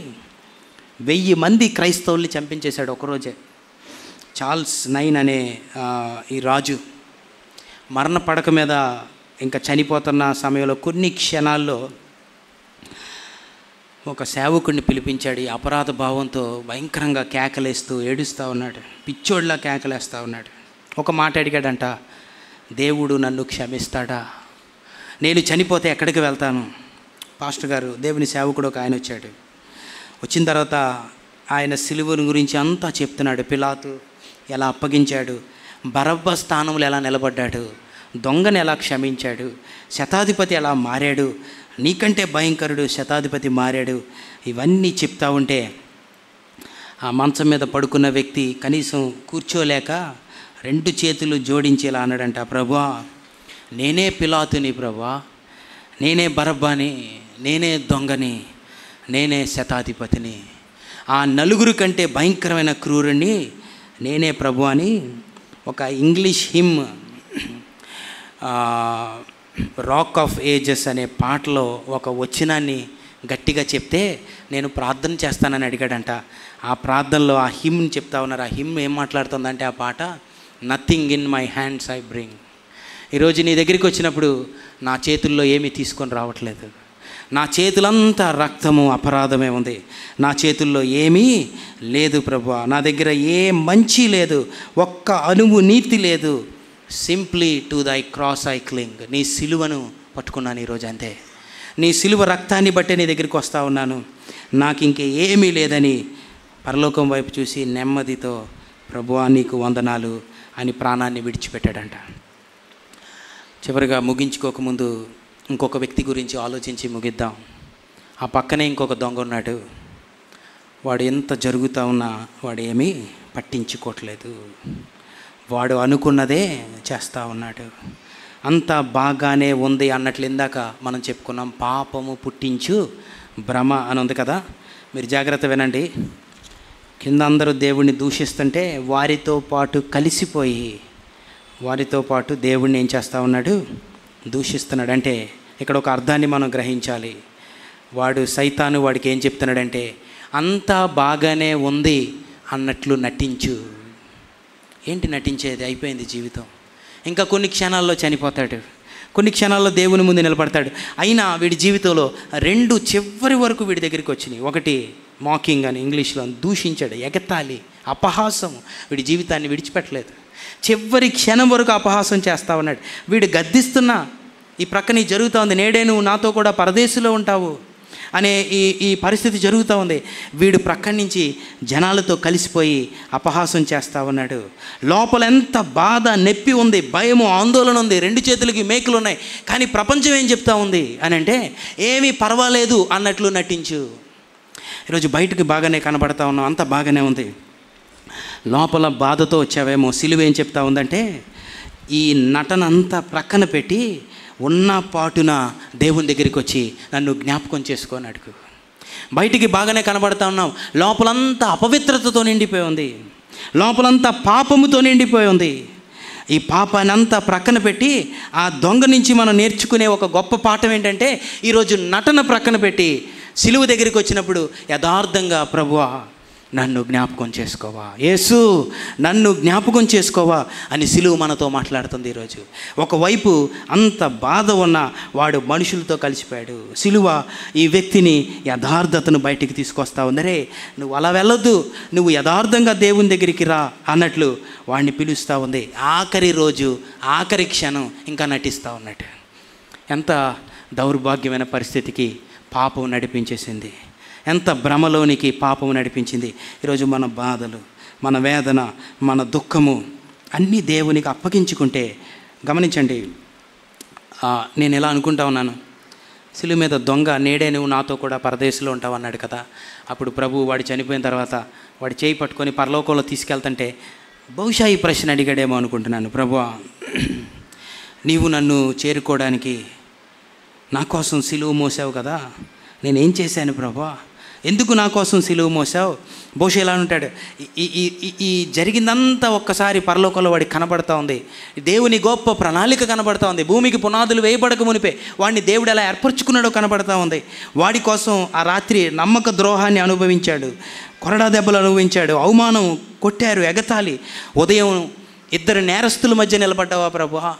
1000 మంది క్రైస్తవుల్ని చంపించేశాడు ఒకరోజే. చార్ల్స్ నైన్ అనే ఈ రాజు మరణ పడక మీద ఇంకా చనిపోతున్న సమయంలో కొన్ని క్షణాల్లో ఒక సేవకుడిని పిలిపించాడు. ఈ అపరాధ భావంతో భయంకరంగా కేకలేస్తూ ఏడుస్తూ ఉన్నాడు, పిచ్చోడిలా కేకలేస్తూ ఉన్నాడు. ఒక మాట అడిగాడంట, దేవుడు నన్ను క్షమిస్తాడా? నేను చనిపోతే ఎక్కడికి వెళ్తాను? పాస్టర్ గారు, దేవుని సేవకుడు ఒక ఆయన వచ్చాడు. వచ్చిన తర్వాత ఆయన సిలువను గురించి అంతా చెప్తున్నాడు. పిలాతు ఎలా అప్పగించాడు, బరబ్బా స్థానంలో ఎలా నిలబడ్డాడు, దొంగను ఎలా క్షమించాడు, శతాధిపతి ఎలా మారాడు, నీకంటే భయంకరుడు శతాధిపతి మారాడు. ఇవన్నీ చెప్తా ఉంటే ఆ మంచం మీద పడుకున్న వ్యక్తి కనీసం కూర్చోలేక 2 చేతులు జోడించేలా అన్నాడంట, ప్రభువా నేనే పిలాతుని, ప్రభువా నేనే బరబ్బాని, నేనే దొంగని, నేనే శతాధిపతిని, ఆ 4 కంటే భయంకరమైన క్రూరుని నేనే ప్రభు అని ఒక English him rock of ages అనే పాటలో ఒక వచనాన్ని గట్టిగా చెప్తే నేను ప్రార్థన చేస్తానని అడిగాడంట. ఆ ప్రార్థనలో ఆ హిమ్ని చెప్తా ఉన్నారు. ఆ హిమ్ ఏం మాట్లాడుతుందంటే ఆ పాట, nothing in my hands I bring. ఈరోజు నీ దగ్గరికి వచ్చినప్పుడు నా చేతుల్లో ఏమీ తీసుకొని రావట్లేదు, నా చేతులంతా రక్తము అపరాధమే ఉంది, నా చేతుల్లో ఏమీ లేదు ప్రభువా, నా దగ్గర ఏ మంచి లేదు, ఒక్క అణువు నీతి లేదు, సింప్లీ టు దై క్రాస్ ఐ క్లింగ్. నీ సిలువను పట్టుకున్నాను ఈరోజు, అంతే. నీ సిలువ రక్తాన్ని బట్టే నీ దగ్గరికి వస్తూ ఉన్నాను, నాకు ఇంకే ఏమీ లేదని పరలోకం వైపు చూసి నెమ్మదితో ప్రభువా నీకు వందనాలు అని ప్రాణాన్ని విడిచిపెట్టాడంట. చివరిగా ముగించుకోకముందు ఇంకొక వ్యక్తి గురించి ఆలోచించి ముగిద్దాం. ఆ పక్కనే ఇంకొక దొంగ ఉన్నాడు. వాడు ఎంత జరుగుతూ ఉన్నా వాడు ఏమీ పట్టించుకోవట్లేదు, వాడు అనుకున్నదే చేస్తూ ఉన్నాడు. అంతా బాగానే ఉంది అన్నట్లు ఇందాక మనం చెప్పుకున్నాం, పాపము పుట్టించు భ్రమ అని ఉంది కదా. మీరు జాగ్రత్త వినండి. కింద అందరూ దేవుణ్ణి దూషిస్తుంటే వారితో పాటు కలిసిపోయి వారితో పాటు దేవుణ్ణి ఏం చేస్తూ ఉన్నాడు? దూషిస్తున్నాడు. అంటే ఇక్కడ ఒక అర్థాన్ని మనం గ్రహించాలి. వాడు సైతాను వాడికి ఏం చెప్తున్నాడంటే అంతా బాగానే ఉంది అన్నట్లు నటించు. ఏంటి నటించేది? అయిపోయింది జీవితం. ఇంకా కొన్ని క్షణాల్లో చనిపోతాడు, కొన్ని క్షణాల్లో దేవుని ముందు నిలబడతాడు. అయినా వీడి జీవితంలో రెండు చివరి వరకు వీడి దగ్గరికి వచ్చినాయి. ఒకటి మాకింగ్ అని ఇంగ్లీష్లో, దూషించాడు, ఎగతాళి, అపహాసం. వీడి జీవితాన్ని విడిచిపెట్టలేదు. చివరి క్షణం వరకు అపహాసం చేస్తూ ఉన్నాడు. వీడు గద్దిస్తున్నా ఈ ప్రక్కన జరుగుతూ ఉంది, నేడే నువ్వు నాతో కూడా పరదేశంలో ఉంటావు అనే ఈ పరిస్థితి జరుగుతూ ఉంది. వీడు ప్రక్కడి నుంచి జనాలతో కలిసిపోయి అపహాసం చేస్తూ ఉన్నాడు. లోపల ఎంత బాధ, నొప్పి ఉంది, భయము, ఆందోళన ఉంది, రెండు చేతులకి మేకులు ఉన్నాయి. కానీ ప్రపంచం ఏం చెప్తా ఉంది అని అంటే ఏమీ పర్వాలేదు అన్నట్లు నటించు. ఈరోజు బయటకు బాగానే కనబడతా ఉన్నాం, అంత బాగానే ఉంది, లోపల బాధతో వచ్చావేమో. సిలువ ఏం చెప్తా ఉందంటే ఈ నటన అంతా ప్రక్కన పెట్టి ఉన్న పాటున దేవుని దగ్గరికి వచ్చి నన్ను జ్ఞాపకం చేసుకొని అడుగు. బయటికి బాగానే కనబడతా ఉన్నాం, లోపలంతా అపవిత్రతతో నిండిపోయి ఉంది, లోపలంతా పాపముతో నిండిపోయి ఉంది. ఈ పాపాన్ని అంతా ప్రక్కన పెట్టి ఆ దొంగ నుంచి మనం నేర్చుకునే ఒక గొప్ప పాఠం ఏంటంటే ఈరోజు నటన ప్రక్కన పెట్టి సిలువ దగ్గరికి వచ్చినప్పుడు యథార్థంగా ప్రభువా నన్ను జ్ఞాపకం చేసుకోవా, యేసు నన్ను జ్ఞాపకం చేసుకోవా అని సిలువ మనతో మాట్లాడుతుంది. ఈరోజు ఒకవైపు అంత బాధ ఉన్న వాడు మనుషులతో కలిసిపోయాడు. సిలువ ఈ వ్యక్తిని యథార్థతను బయటికి తీసుకొస్తా ఉందరే, నువ్వు అలా వెళ్ళొద్దు, నువ్వు యథార్థంగా దేవుని దగ్గరికి రా అన్నట్లు వాడిని పిలుస్తూ ఉంది. ఆఖరి రోజు, ఆఖరి క్షణం ఇంకా నటిస్తూ ఉన్నట్టు. ఎంత దౌర్భాగ్యమైన పరిస్థితికి పాపం నడిపించేసింది, ఎంత భ్రమలోనికి పాపము నడిపించింది. ఈరోజు మన బాధలు, మన వేదన, మన దుఃఖము అన్నీ దేవునికి అప్పగించుకుంటే, గమనించండి, నేను ఎలా అనుకుంటా ఉన్నాను, సిలువ మీద దొంగ నేడే నువ్వు నాతో కూడా పరదేశంలో ఉంటావు అన్నాడు కదా. అప్పుడు ప్రభు వాడు చనిపోయిన తర్వాత వాడి చేయి పట్టుకొని పరలోకంలో తీసుకెళ్తుంటే బహుశా ఈ ప్రశ్న అడిగాడేమో అనుకుంటున్నాను. ప్రభువా నీవు నన్ను చేరుకోవడానికి నా కోసం సిలువ మోసావు కదా, నేనేం చేశాను ప్రభువా, ఎందుకు నా కోసం సిలువ మోసావు? బహుశా ఎలా ఉంటాడు, ఈ జరిగిందంతా ఒక్కసారి పరలోకంలో వాడికి కనబడతా ఉంది. దేవుని గొప్ప ప్రణాళిక కనబడతా ఉంది. భూమికి పునాదులు వేయబడక మునిపే వాడిని దేవుడు ఎలా ఏర్పరచుకున్నాడో కనబడతా ఉంది. వాడి కోసం ఆ రాత్రి నమ్మక ద్రోహాన్ని అనుభవించాడు, కొరడా దెబ్బలు అనుభవించాడు, అవమానం, కొట్టారు, ఎగతాళి. ఉదయం ఇద్దరు నేరస్తుల మధ్య నిలబడ్డావా ప్రభువా,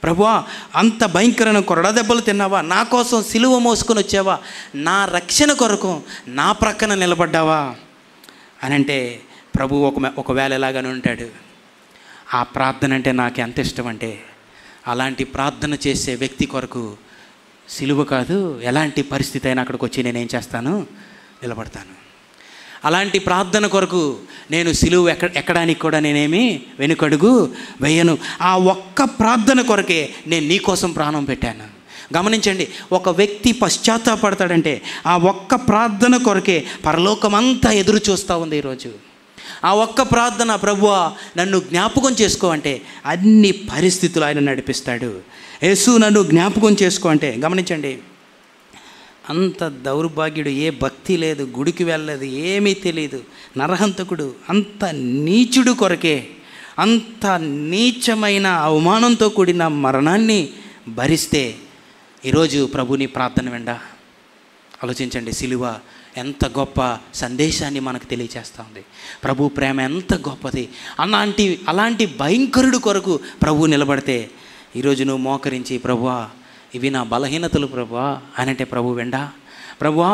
ప్రభువా అంత భయంకరమైన కొరడా దెబ్బలు తిన్నావా, నా కోసం సిలువ మోసుకొని వచ్చావా, నా రక్షణ కొరకు నా ప్రక్కన నిలబడ్డావా అని అంటే ప్రభు ఒకవేళ ఎలాగని ఉంటాడు. ఆ ప్రార్థన అంటే నాకు ఎంత ఇష్టం అంటే అలాంటి ప్రార్థన చేసే వ్యక్తి కొరకు సిలువ కాదు, ఎలాంటి పరిస్థితి అయినా అక్కడికి వచ్చి నేనేం చేస్తాను, నిలబడతాను. అలాంటి ప్రార్థన కొరకు నేను సిలువ ఎక్కడానికి కూడా నేనేమి వెనుకడుగు వేయను. ఆ ఒక్క ప్రార్థన కొరకే నేను నీ కోసం ప్రాణం పెట్టాను. గమనించండి, ఒక వ్యక్తి పశ్చాత్తాపడతాడంటే ఆ ఒక్క ప్రార్థన కొరకే పరలోకమంతా ఎదురు చూస్తూ ఉంది ఈరోజు. ఆ ఒక్క ప్రార్థన, ప్రభువా నన్ను జ్ఞాపకం చేసుకో అంటే అన్ని పరిస్థితులు ఆయన నడిపిస్తాడు. యేసు నన్ను జ్ఞాపకం చేసుకో అంటే, గమనించండి, అంత దౌర్భాగ్యుడు, ఏ భక్తి లేదు, గుడికి వెళ్ళలేదు, ఏమీ తెలియదు, నరహంతకుడు, అంత నీచుడు కొరకే అంత నీచమైన అవమానంతో కూడిన మరణాన్ని భరిస్తే ఈరోజు ప్రభుని ప్రార్థన వెండా. ఆలోచించండి, సిలువ ఎంత గొప్ప సందేశాన్ని మనకు తెలియచేస్తూ ఉంది. ప్రభు ప్రేమ ఎంత గొప్పది. అలాంటి భయంకరుడు కొరకు ప్రభు నిలబడితే ఈరోజు నువ్వు మోకరించి ప్రభువా ఇవి నా బలహీనతలు ప్రభువా అని అంటే ప్రభు వెండా. ప్రభువా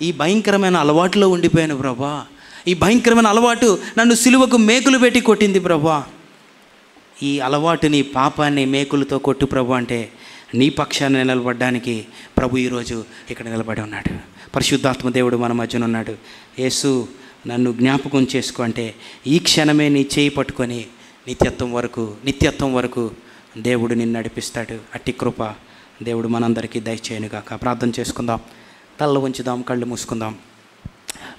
ఈ భయంకరమైన అలవాటులో ఉండిపోయాను ప్రభువా, ఈ భయంకరమైన అలవాటు నన్ను సిలువకు మేకులు పెట్టి కొట్టింది ప్రభువా, ఈ అలవాటుని పాపాన్ని మేకులతో కొట్టు ప్రభు అంటే నీ పక్షాన్ని నిలబడడానికి ప్రభు ఈరోజు ఇక్కడ నిలబడి ఉన్నాడు. పరిశుద్ధాత్మ దేవుడు మన మధ్యన ఉన్నాడు. యేసు నన్ను జ్ఞాపకం చేసుకో అంటే ఈ క్షణమే నీ చేయి పట్టుకొని నిత్యత్వం వరకు దేవుడు నిన్ను నడిపిస్తాడు. అట్టి కృప దేవుడు మనందరికీ దయచేయనుగాక. ప్రార్థన చేసుకుందాం, తల్ల ఉంచుదాం, కళ్ళు మూసుకుందాం.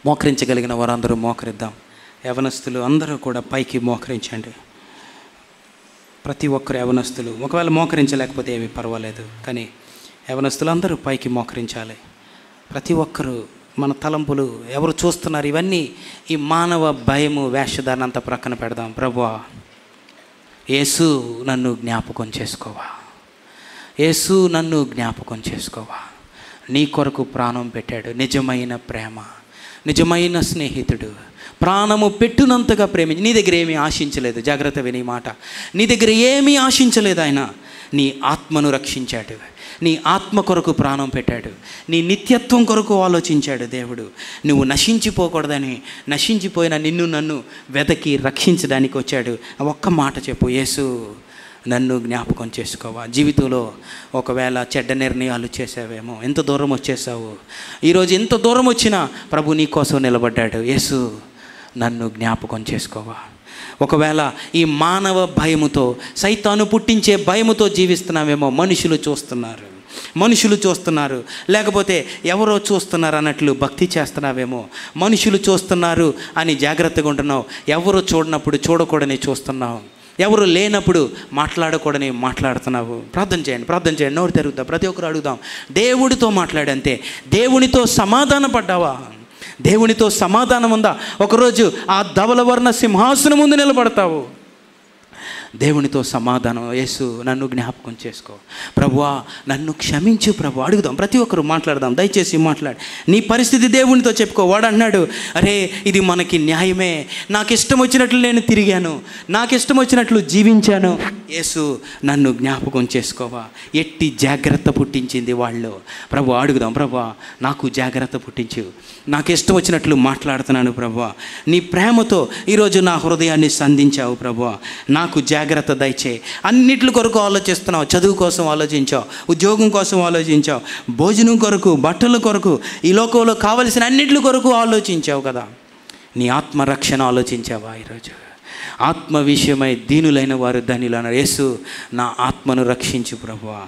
మోకరించగలిగిన వారందరూ మోకరిద్దాం. యవనస్తులు అందరూ కూడా పైకి మోకరించండి. ప్రతి ఒక్కరు యవనస్తులు, ఒకవేళ మోకరించలేకపోతే ఏమీ పర్వాలేదు, కానీ యవనస్తులు అందరూ పైకి మోకరించాలి. ప్రతి ఒక్కరూ మన తలంపులు, ఎవరు చూస్తున్నారు, ఇవన్నీ ఈ మానవ భయము వేషధారణ అంతా ప్రక్కన పెడదాం. ప్రభువా, యేసు నన్ను జ్ఞాపకం చేసుకోవా, యేసు నన్ను జ్ఞాపకం చేసుకోవా. నీ కొరకు ప్రాణం పెట్టాడు. నిజమైన ప్రేమ, నిజమైన స్నేహితుడు, ప్రాణము పెట్టునంతగా ప్రేమించి. నీ దగ్గర ఏమీ ఆశించలేదు. జాగ్రత్త విని మాట. నీ దగ్గర ఏమీ ఆశించలేదు. ఆయన నీ ఆత్మను రక్షించాడు. నీ ఆత్మ కొరకు ప్రాణం పెట్టాడు. నీ నిత్యత్వం కొరకు ఆలోచించాడు దేవుడు. నువ్వు నశించిపోకూడదని, నశించిపోయిన నిన్ను నన్ను వెతకి రక్షించడానికి వచ్చాడు. ఒక్క మాట చెప్పు, యేసు నన్ను జ్ఞాపకం చేసుకోవా. జీవితంలో ఒకవేళ చెడ్డ నిర్ణయాలు చేసావేమో, ఎంత దూరం వచ్చేసావు. ఈరోజు ఎంత దూరం వచ్చినా ప్రభు నీ కోసం నిలబడ్డాడు. యేసు నన్ను జ్ఞాపకం చేసుకోవా. ఒకవేళ ఈ మానవ భయముతో, సైతాను పుట్టించే భయముతో జీవిస్తున్నావేమో. మనుషులు చూస్తున్నారు, లేకపోతే ఎవరో చూస్తున్నారు అన్నట్లు భక్తి చేస్తున్నావేమో. మనుషులు చూస్తున్నారు అని జాగ్రత్తగా ఉంటున్నావు. ఎవరు చూడనప్పుడు చూడకూడని చూస్తున్నావు. ఎవరు లేనప్పుడు మాట్లాడకూడని మాట్లాడుతున్నావు. ప్రార్థన చేయండి. నోరు తెరుగుతాం. ప్రతి ఒక్కరు అడుగుదాం. దేవుడితో మాట్లాడంతే. దేవునితో సమాధాన పడ్డావా? దేవునితో సమాధానం ఉందా? ఒకరోజు ఆ ధవలవర్ణ సింహాసనం ముందు నిలబడతావు. దేవునితో సమాధానం. యేసు నన్ను జ్ఞాపకం చేసుకో. ప్రభువా నన్ను క్షమించు ప్రభు. అడుగుదాం. ప్రతి ఒక్కరు మాట్లాడదాం. దయచేసి మాట్లాడు. నీ పరిస్థితి దేవునితో చెప్పుకో. వాడు అన్నాడు, అరే ఇది మనకి న్యాయమే, నాకు ఇష్టం వచ్చినట్లు నేను తిరిగాను, నాకు ఇష్టం వచ్చినట్లు జీవించాను. యేసు నన్ను జ్ఞాపకం చేసుకోవా. ఎట్టి జాగ్రత్త పుట్టించింది వాళ్ళు. ప్రభు అడుగుదాం. ప్రభువా నాకు జాగ్రత్త పుట్టించు, నాకు ఇష్టం వచ్చినట్లు మాట్లాడుతున్నాను ప్రభువా. నీ ప్రేమతో ఈరోజు నా హృదయాన్ని సంధించావు ప్రభువా. నాకు జాగ్రత్త దయచేయి. అన్నిటి కొరకు ఆలోచిస్తున్నావు. చదువు కోసం ఆలోచించావు, ఉద్యోగం కోసం ఆలోచించావు, భోజనం కొరకు, బట్టల కొరకు, ఈ లోకంలో కావలసిన అన్నిటి కొరకు ఆలోచించావు కదా. నీ ఆత్మరక్షణ ఆలోచించావా? ఈరోజు ఆత్మ విషయమై దీనులైన వారు ధన్యులు అన్నారు. యేసు నా ఆత్మను రక్షించు ప్రభువా,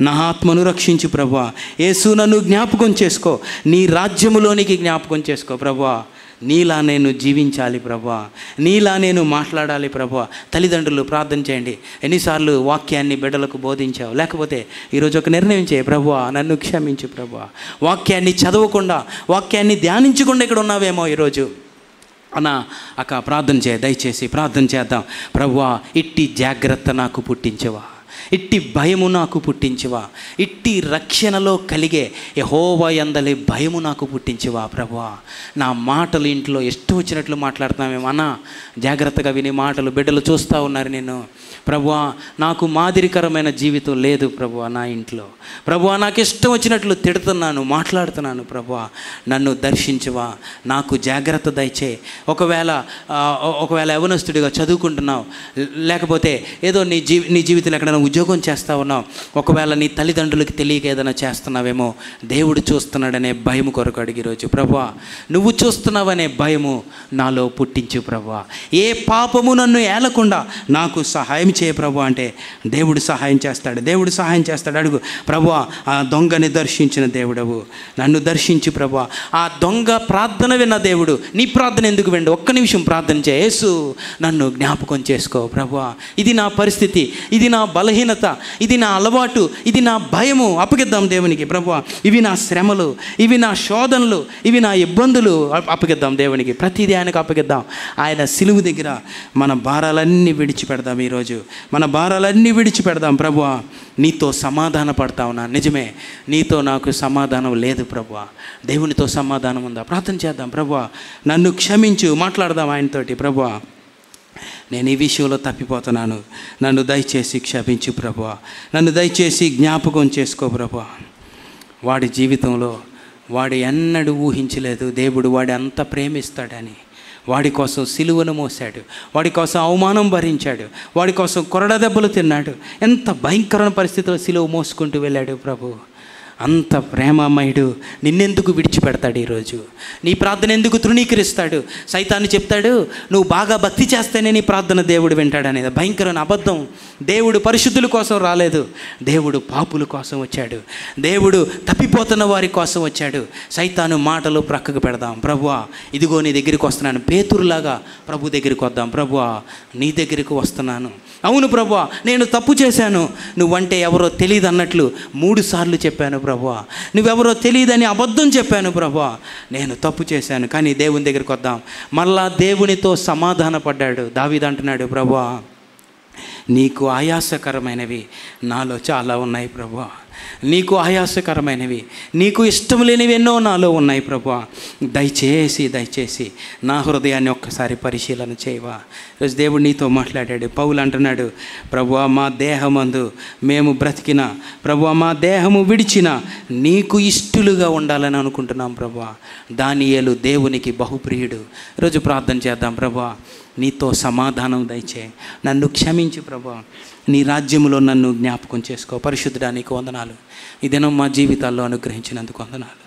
నా ఆత్మను రక్షించు ప్రభువా. యేసు నన్ను జ్ఞాపకం చేసుకో, నీ రాజ్యములోనికి జ్ఞాపకం చేసుకో ప్రభువా. నీలా నేను జీవించాలి ప్రభువా, నీలా నేను మాట్లాడాలి ప్రభువా. తల్లిదండ్రులు ప్రార్థన చేయండి. ఎన్నిసార్లు వాక్యాన్ని బిడ్డలకు బోధించావు? లేకపోతే ఈరోజు ఒక నిర్ణయం చేయి. ప్రభువా నన్ను క్షమించు ప్రభువా. వాక్యాన్ని చదవకుండా, వాక్యాన్ని ధ్యానించకుండా ఇక్కడ ఉన్నావేమో ఈరోజు. అక్క ప్రార్థన చేయ, దయచేసి ప్రార్థన చేద్దాం. ప్రభువా ఇట్టి జాగ్రత్త నాకు పుట్టించవా, ఇట్టి భయము నాకు పుట్టించవా, ఇట్టి రక్షణలో కలిగే యెహోవా యందలి భయము నాకు పుట్టించవా ప్రభువా. నా మాటలు ఇంట్లో ఇష్టం వచ్చినట్లు మాట్లాడుతున్నామేమో అన్నా, జాగ్రత్తగా విని మాటలు. బిడ్డలు చూస్తూ ఉన్నారు నేను. ప్రభువా నాకు మాదిరికరమైన జీవితం లేదు ప్రభువా నా ఇంట్లో. ప్రభువా నాకు ఇష్టం వచ్చినట్లు తిడుతున్నాను, మాట్లాడుతున్నాను. ప్రభువా నన్ను దర్శించవా, నాకు జాగ్రత్త దయచే. ఒకవేళ యవనస్తుడిగా చదువుకుంటున్నావు, లేకపోతే ఏదో నీ జీవితంలో ఎక్కడైనా ఉద్యోగం చేస్తూ ఉన్నావు, ఒకవేళ నీ తల్లిదండ్రులకి తెలియక ఏదైనా చేస్తున్నావేమో, దేవుడు చూస్తున్నాడనే భయం కొరకు అడిగి రోజు. ప్రభువా నువ్వు చూస్తున్నావనే భయము నాలో పుట్టించు ప్రభువా. ఏ పాపము నన్ను ఏలకుండా నాకు సహాయం చేయ ప్రభు అంటే దేవుడు సహాయం చేస్తాడు. దేవుడు సహాయం చేస్తాడు. అడుగు. ప్రభువా ఆ దొంగని దర్శించిన దేవుడవు, నన్ను దర్శించు ప్రభువా. ఆ దొంగ ప్రార్థన విన్న దేవుడు నీ ప్రార్థన ఎందుకు విండు? ఒక్క నిమిషం ప్రార్థన చేయ. యేసు నన్ను జ్ఞాపకం చేసుకో ప్రభువా. ఇది నా పరిస్థితి, ఇది నా బలహీనత, ఇది నా అలవాటు, ఇది నా భయము. అప్పగిద్దాం దేవునికి. ప్రభువా ఇవి నా శ్రమలు, ఇవి నా శోధనలు, ఇవి నా ఇబ్బందులు. అప్పగిద్దాం దేవునికి. ప్రతిదీ ఆయనకు అప్పగిద్దాం. ఆయన సిలువు దగ్గర మన భారాలన్నీ విడిచిపెడదాం. ఈరోజు మన భారాలన్నీ విడిచిపెడదాం. ప్రభువా నీతో సమాధాన పడతా ఉన్నా. నిజమే, నీతో నాకు సమాధానం లేదు ప్రభువా. దేవునితో సమాధానం ఉందా? ప్రార్థన చేద్దాం. ప్రభువా నన్ను క్షమించు. మాట్లాడదాం ఆయనతోటి. ప్రభువా నేను ఈ విషయంలో తప్పిపోతున్నాను, నన్ను దయచేసి క్షమించు ప్రభువా. నన్ను దయచేసి జ్ఞాపకం చేసుకో ప్రభువా. వాడి జీవితంలో వాడు ఎన్నడూ ఊహించలేదు దేవుడు వాడి అంత ప్రేమిస్తాడని. వాడి కోసం సిలువను మోసాడు, వాడి కోసం అవమానం భరించాడు, వాడి కోసం కొరడ దెబ్బలు తిన్నాడు. ఎంత భయంకరమైన పరిస్థితిలో సిలువ మోసుకుంటూ వెళ్ళాడు ప్రభు. అంత ప్రేమమయుడు నిన్నెందుకు విడిచిపెడతాడు? ఈరోజు నీ ప్రార్థన ఎందుకు తృణీకరిస్తాడు? సైతాన్ని చెప్తాడు నువ్వు బాగా భక్తి చేస్తేనే నీ ప్రార్థన దేవుడు వింటాడనేది భయంకరమైన అబద్ధం. దేవుడు పరిశుద్ధుల కోసం రాలేదు, దేవుడు పాపుల కోసం వచ్చాడు, దేవుడు తప్పిపోతున్న వారి కోసం వచ్చాడు. సైతాను మాటలు ప్రక్కకు పెడదాం. ప్రభువా ఇదిగో నీ దగ్గరికి వస్తున్నాను. పేతురులాగా ప్రభు దగ్గరికి వద్దాం. ప్రభువా నీ దగ్గరికి వస్తున్నాను. అవును ప్రభువా నేను తప్పు చేశాను, నువ్వంటే ఎవరో తెలియదు అన్నట్లు 3 సార్లు చెప్పాను ప్రభువా, నువ్వెవరో తెలియదని అబద్ధం చెప్పాను ప్రభువా, నేను తప్పు చేశాను. కానీ దేవుని దగ్గరికి వద్దాం. మళ్ళా దేవునితో సమాధాన పడ్డాడు. దావీదు అంటున్నాడు, ప్రభువా నీకు ఆయాసకరమైనవి నాలో చాలా ఉన్నాయి ప్రభువా, నీకు ఆయాసకరమైనవి, నీకు ఇష్టం లేనివి ఎన్నో నాలో ఉన్నాయి ప్రభువా, దయచేసి నా హృదయాన్ని ఒక్కసారి పరిశీలన చేయవా. ఈరోజు దేవుడు నీతో మాట్లాడాడు. పౌలు అంటున్నాడు, ప్రభువా మా దేహమందు మేము బ్రతికిన, ప్రభువా మా దేహము విడిచిన నీకు ఇష్టలుగా ఉండాలని అనుకుంటున్నాం ప్రభువా. దానియేలు దేవునికి బహుప్రియుడు. ఈరోజు ప్రార్థన చేద్దాం. ప్రభువా నీతో సమాధానం దయచే, నన్ను క్షమించు ప్రభువా, నీ రాజ్యములో నన్ను జ్ఞాపకం చేసుకో. పరిశుద్ధుడా నీకు వందనాలు. ఈ దినం మా జీవితాల్లో అనుగ్రహించినందుకు వందనాలు.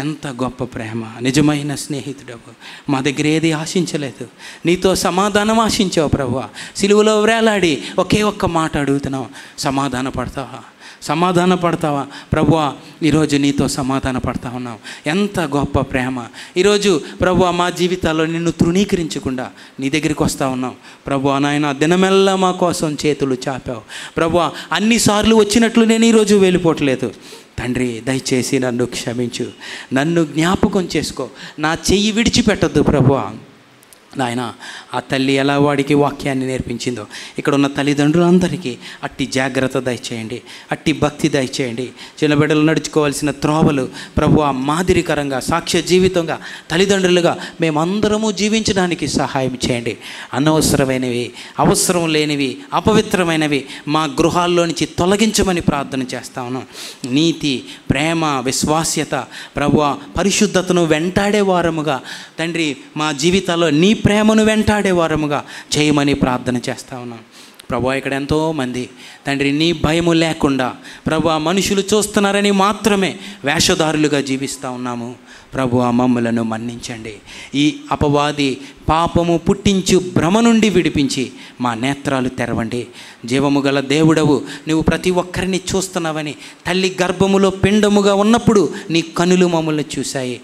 ఎంత గొప్ప ప్రేమ, నిజమైన స్నేహితుడవు. మా దగ్గర ఏది ఆశించలేదు, నీతో సమాధానం ఆశించావు ప్రభువా. సిలువలో వేలాడి ఒకే ఒక్క మాట అడుగుతున్నావు, సమాధాన పడతావా ప్రభువా. ఈరోజు నీతో సమాధాన పడతా ఉన్నాం. ఎంత గొప్ప ప్రేమ. ఈరోజు ప్రభువా మా జీవితాల్లో నిన్ను తృణీకరించకుండా నీ దగ్గరికి వస్తూ ఉన్నాం ప్రభువా. నాయన దినమెల్లా మా కోసం చేతులు చాపావు ప్రభువా. అన్నిసార్లు వచ్చినట్లు నేను ఈరోజు వెళ్ళిపోవట్లేదు తండ్రి. దయచేసి నన్ను క్షమించు, నన్ను జ్ఞాపకం చేసుకో, నా చెయ్యి విడిచిపెట్టద్దు ప్రభువా. నాయన ఆ తల్లి ఎలా వాడికి వాక్యాన్ని నేర్పించిందో ఇక్కడ ఉన్న తల్లిదండ్రులందరికీ అట్టి జాగ్రత్త దయచేయండి, అట్టి భక్తి దయచేయండి. చిన్న బిడ్డలు నడుచుకోవాల్సిన త్రోవలు ప్రభువా మాదిరికరంగా సాక్ష్య జీవితంగా తల్లిదండ్రులుగా మేమందరము జీవించడానికి సహాయం చేయండి. అనవసరమైనవి, అవసరం లేనివి, అపవిత్రమైనవి మా గృహాల్లో నుంచి తొలగించమని ప్రార్థన చేస్తా ఉన్నాం. నీతి, ప్రేమ, విశ్వాస్యత ప్రభువా పరిశుద్ధతను వెంటాడే వారముగా తండ్రి మా జీవితాల్లో నీ ప్రేమను వెంటాడే వారముగా చేయమని ప్రార్థన చేస్తా ఉన్నాం ప్రభువా. ఇక్కడ ఎంతోమంది తండ్రి నీ భయము లేకుండా ప్రభువా మనుషులు చూస్తున్నారని మాత్రమే వేషధారులుగా జీవిస్తూ ఉన్నాము ప్రభువా. మమ్ములను మన్నించండి. ఈ అపవాది పాపము పుట్టించు భ్రమ నుండి విడిపించి మా నేత్రాలు తెరవండి. జీవము గల దేవుడవు, నువ్వు ప్రతి ఒక్కరిని చూస్తున్నావని తల్లి గర్భములో పిండముగా ఉన్నప్పుడు నీ కనులు మమ్మల్ని చూశాయి.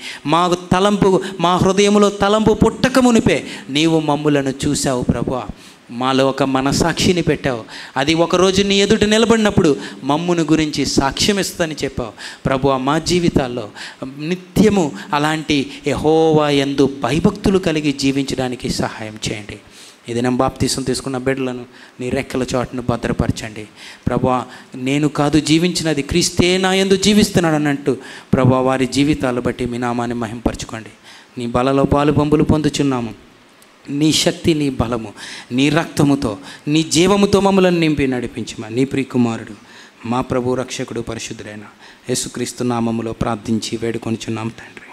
మా హృదయములో తలంపు పుట్టక మునిపే నీవు మమ్ములను చూశావు ప్రభువా. మాలో ఒక మనసాక్షిని పెట్టావు. అది ఒకరోజు నీ ఎదుట నిలబడినప్పుడు మమ్మును గురించి సాక్ష్యం ఇస్తుందని చెప్పావు ప్రభువా. మా జీవితాల్లో నిత్యము అలాంటి యెహోవా యందు భయభక్తులు కలిగి జీవించడానికి సహాయం చేయండి. ఇది నేను బాప్తీసం తీసుకున్న బిడ్డలను నీ రెక్కల చోటును భద్రపరచండి ప్రభువా. నేను కాదు జీవించినది, క్రీస్తే నా యందు జీవిస్తున్నాడు అన్నట్టు ప్రభువా వారి జీవితాలు బట్టి మీ నామాన్ని మహింపరచుకోండి. నీ బలలో పాలు పంపులు పొందుచున్నాము. నీ శక్తి, నీ బలము, నీ రక్తముతో, నీ జీవముతో మమ్మల్ని నింపి నడిపించమా. నీ ప్రియకుమారుడు మా ప్రభు రక్షకుడు పరిశుద్ధుడైన యేసుక్రీస్తు నామములో ప్రార్థించి వేడుకొనిచున్నాం తండ్రి.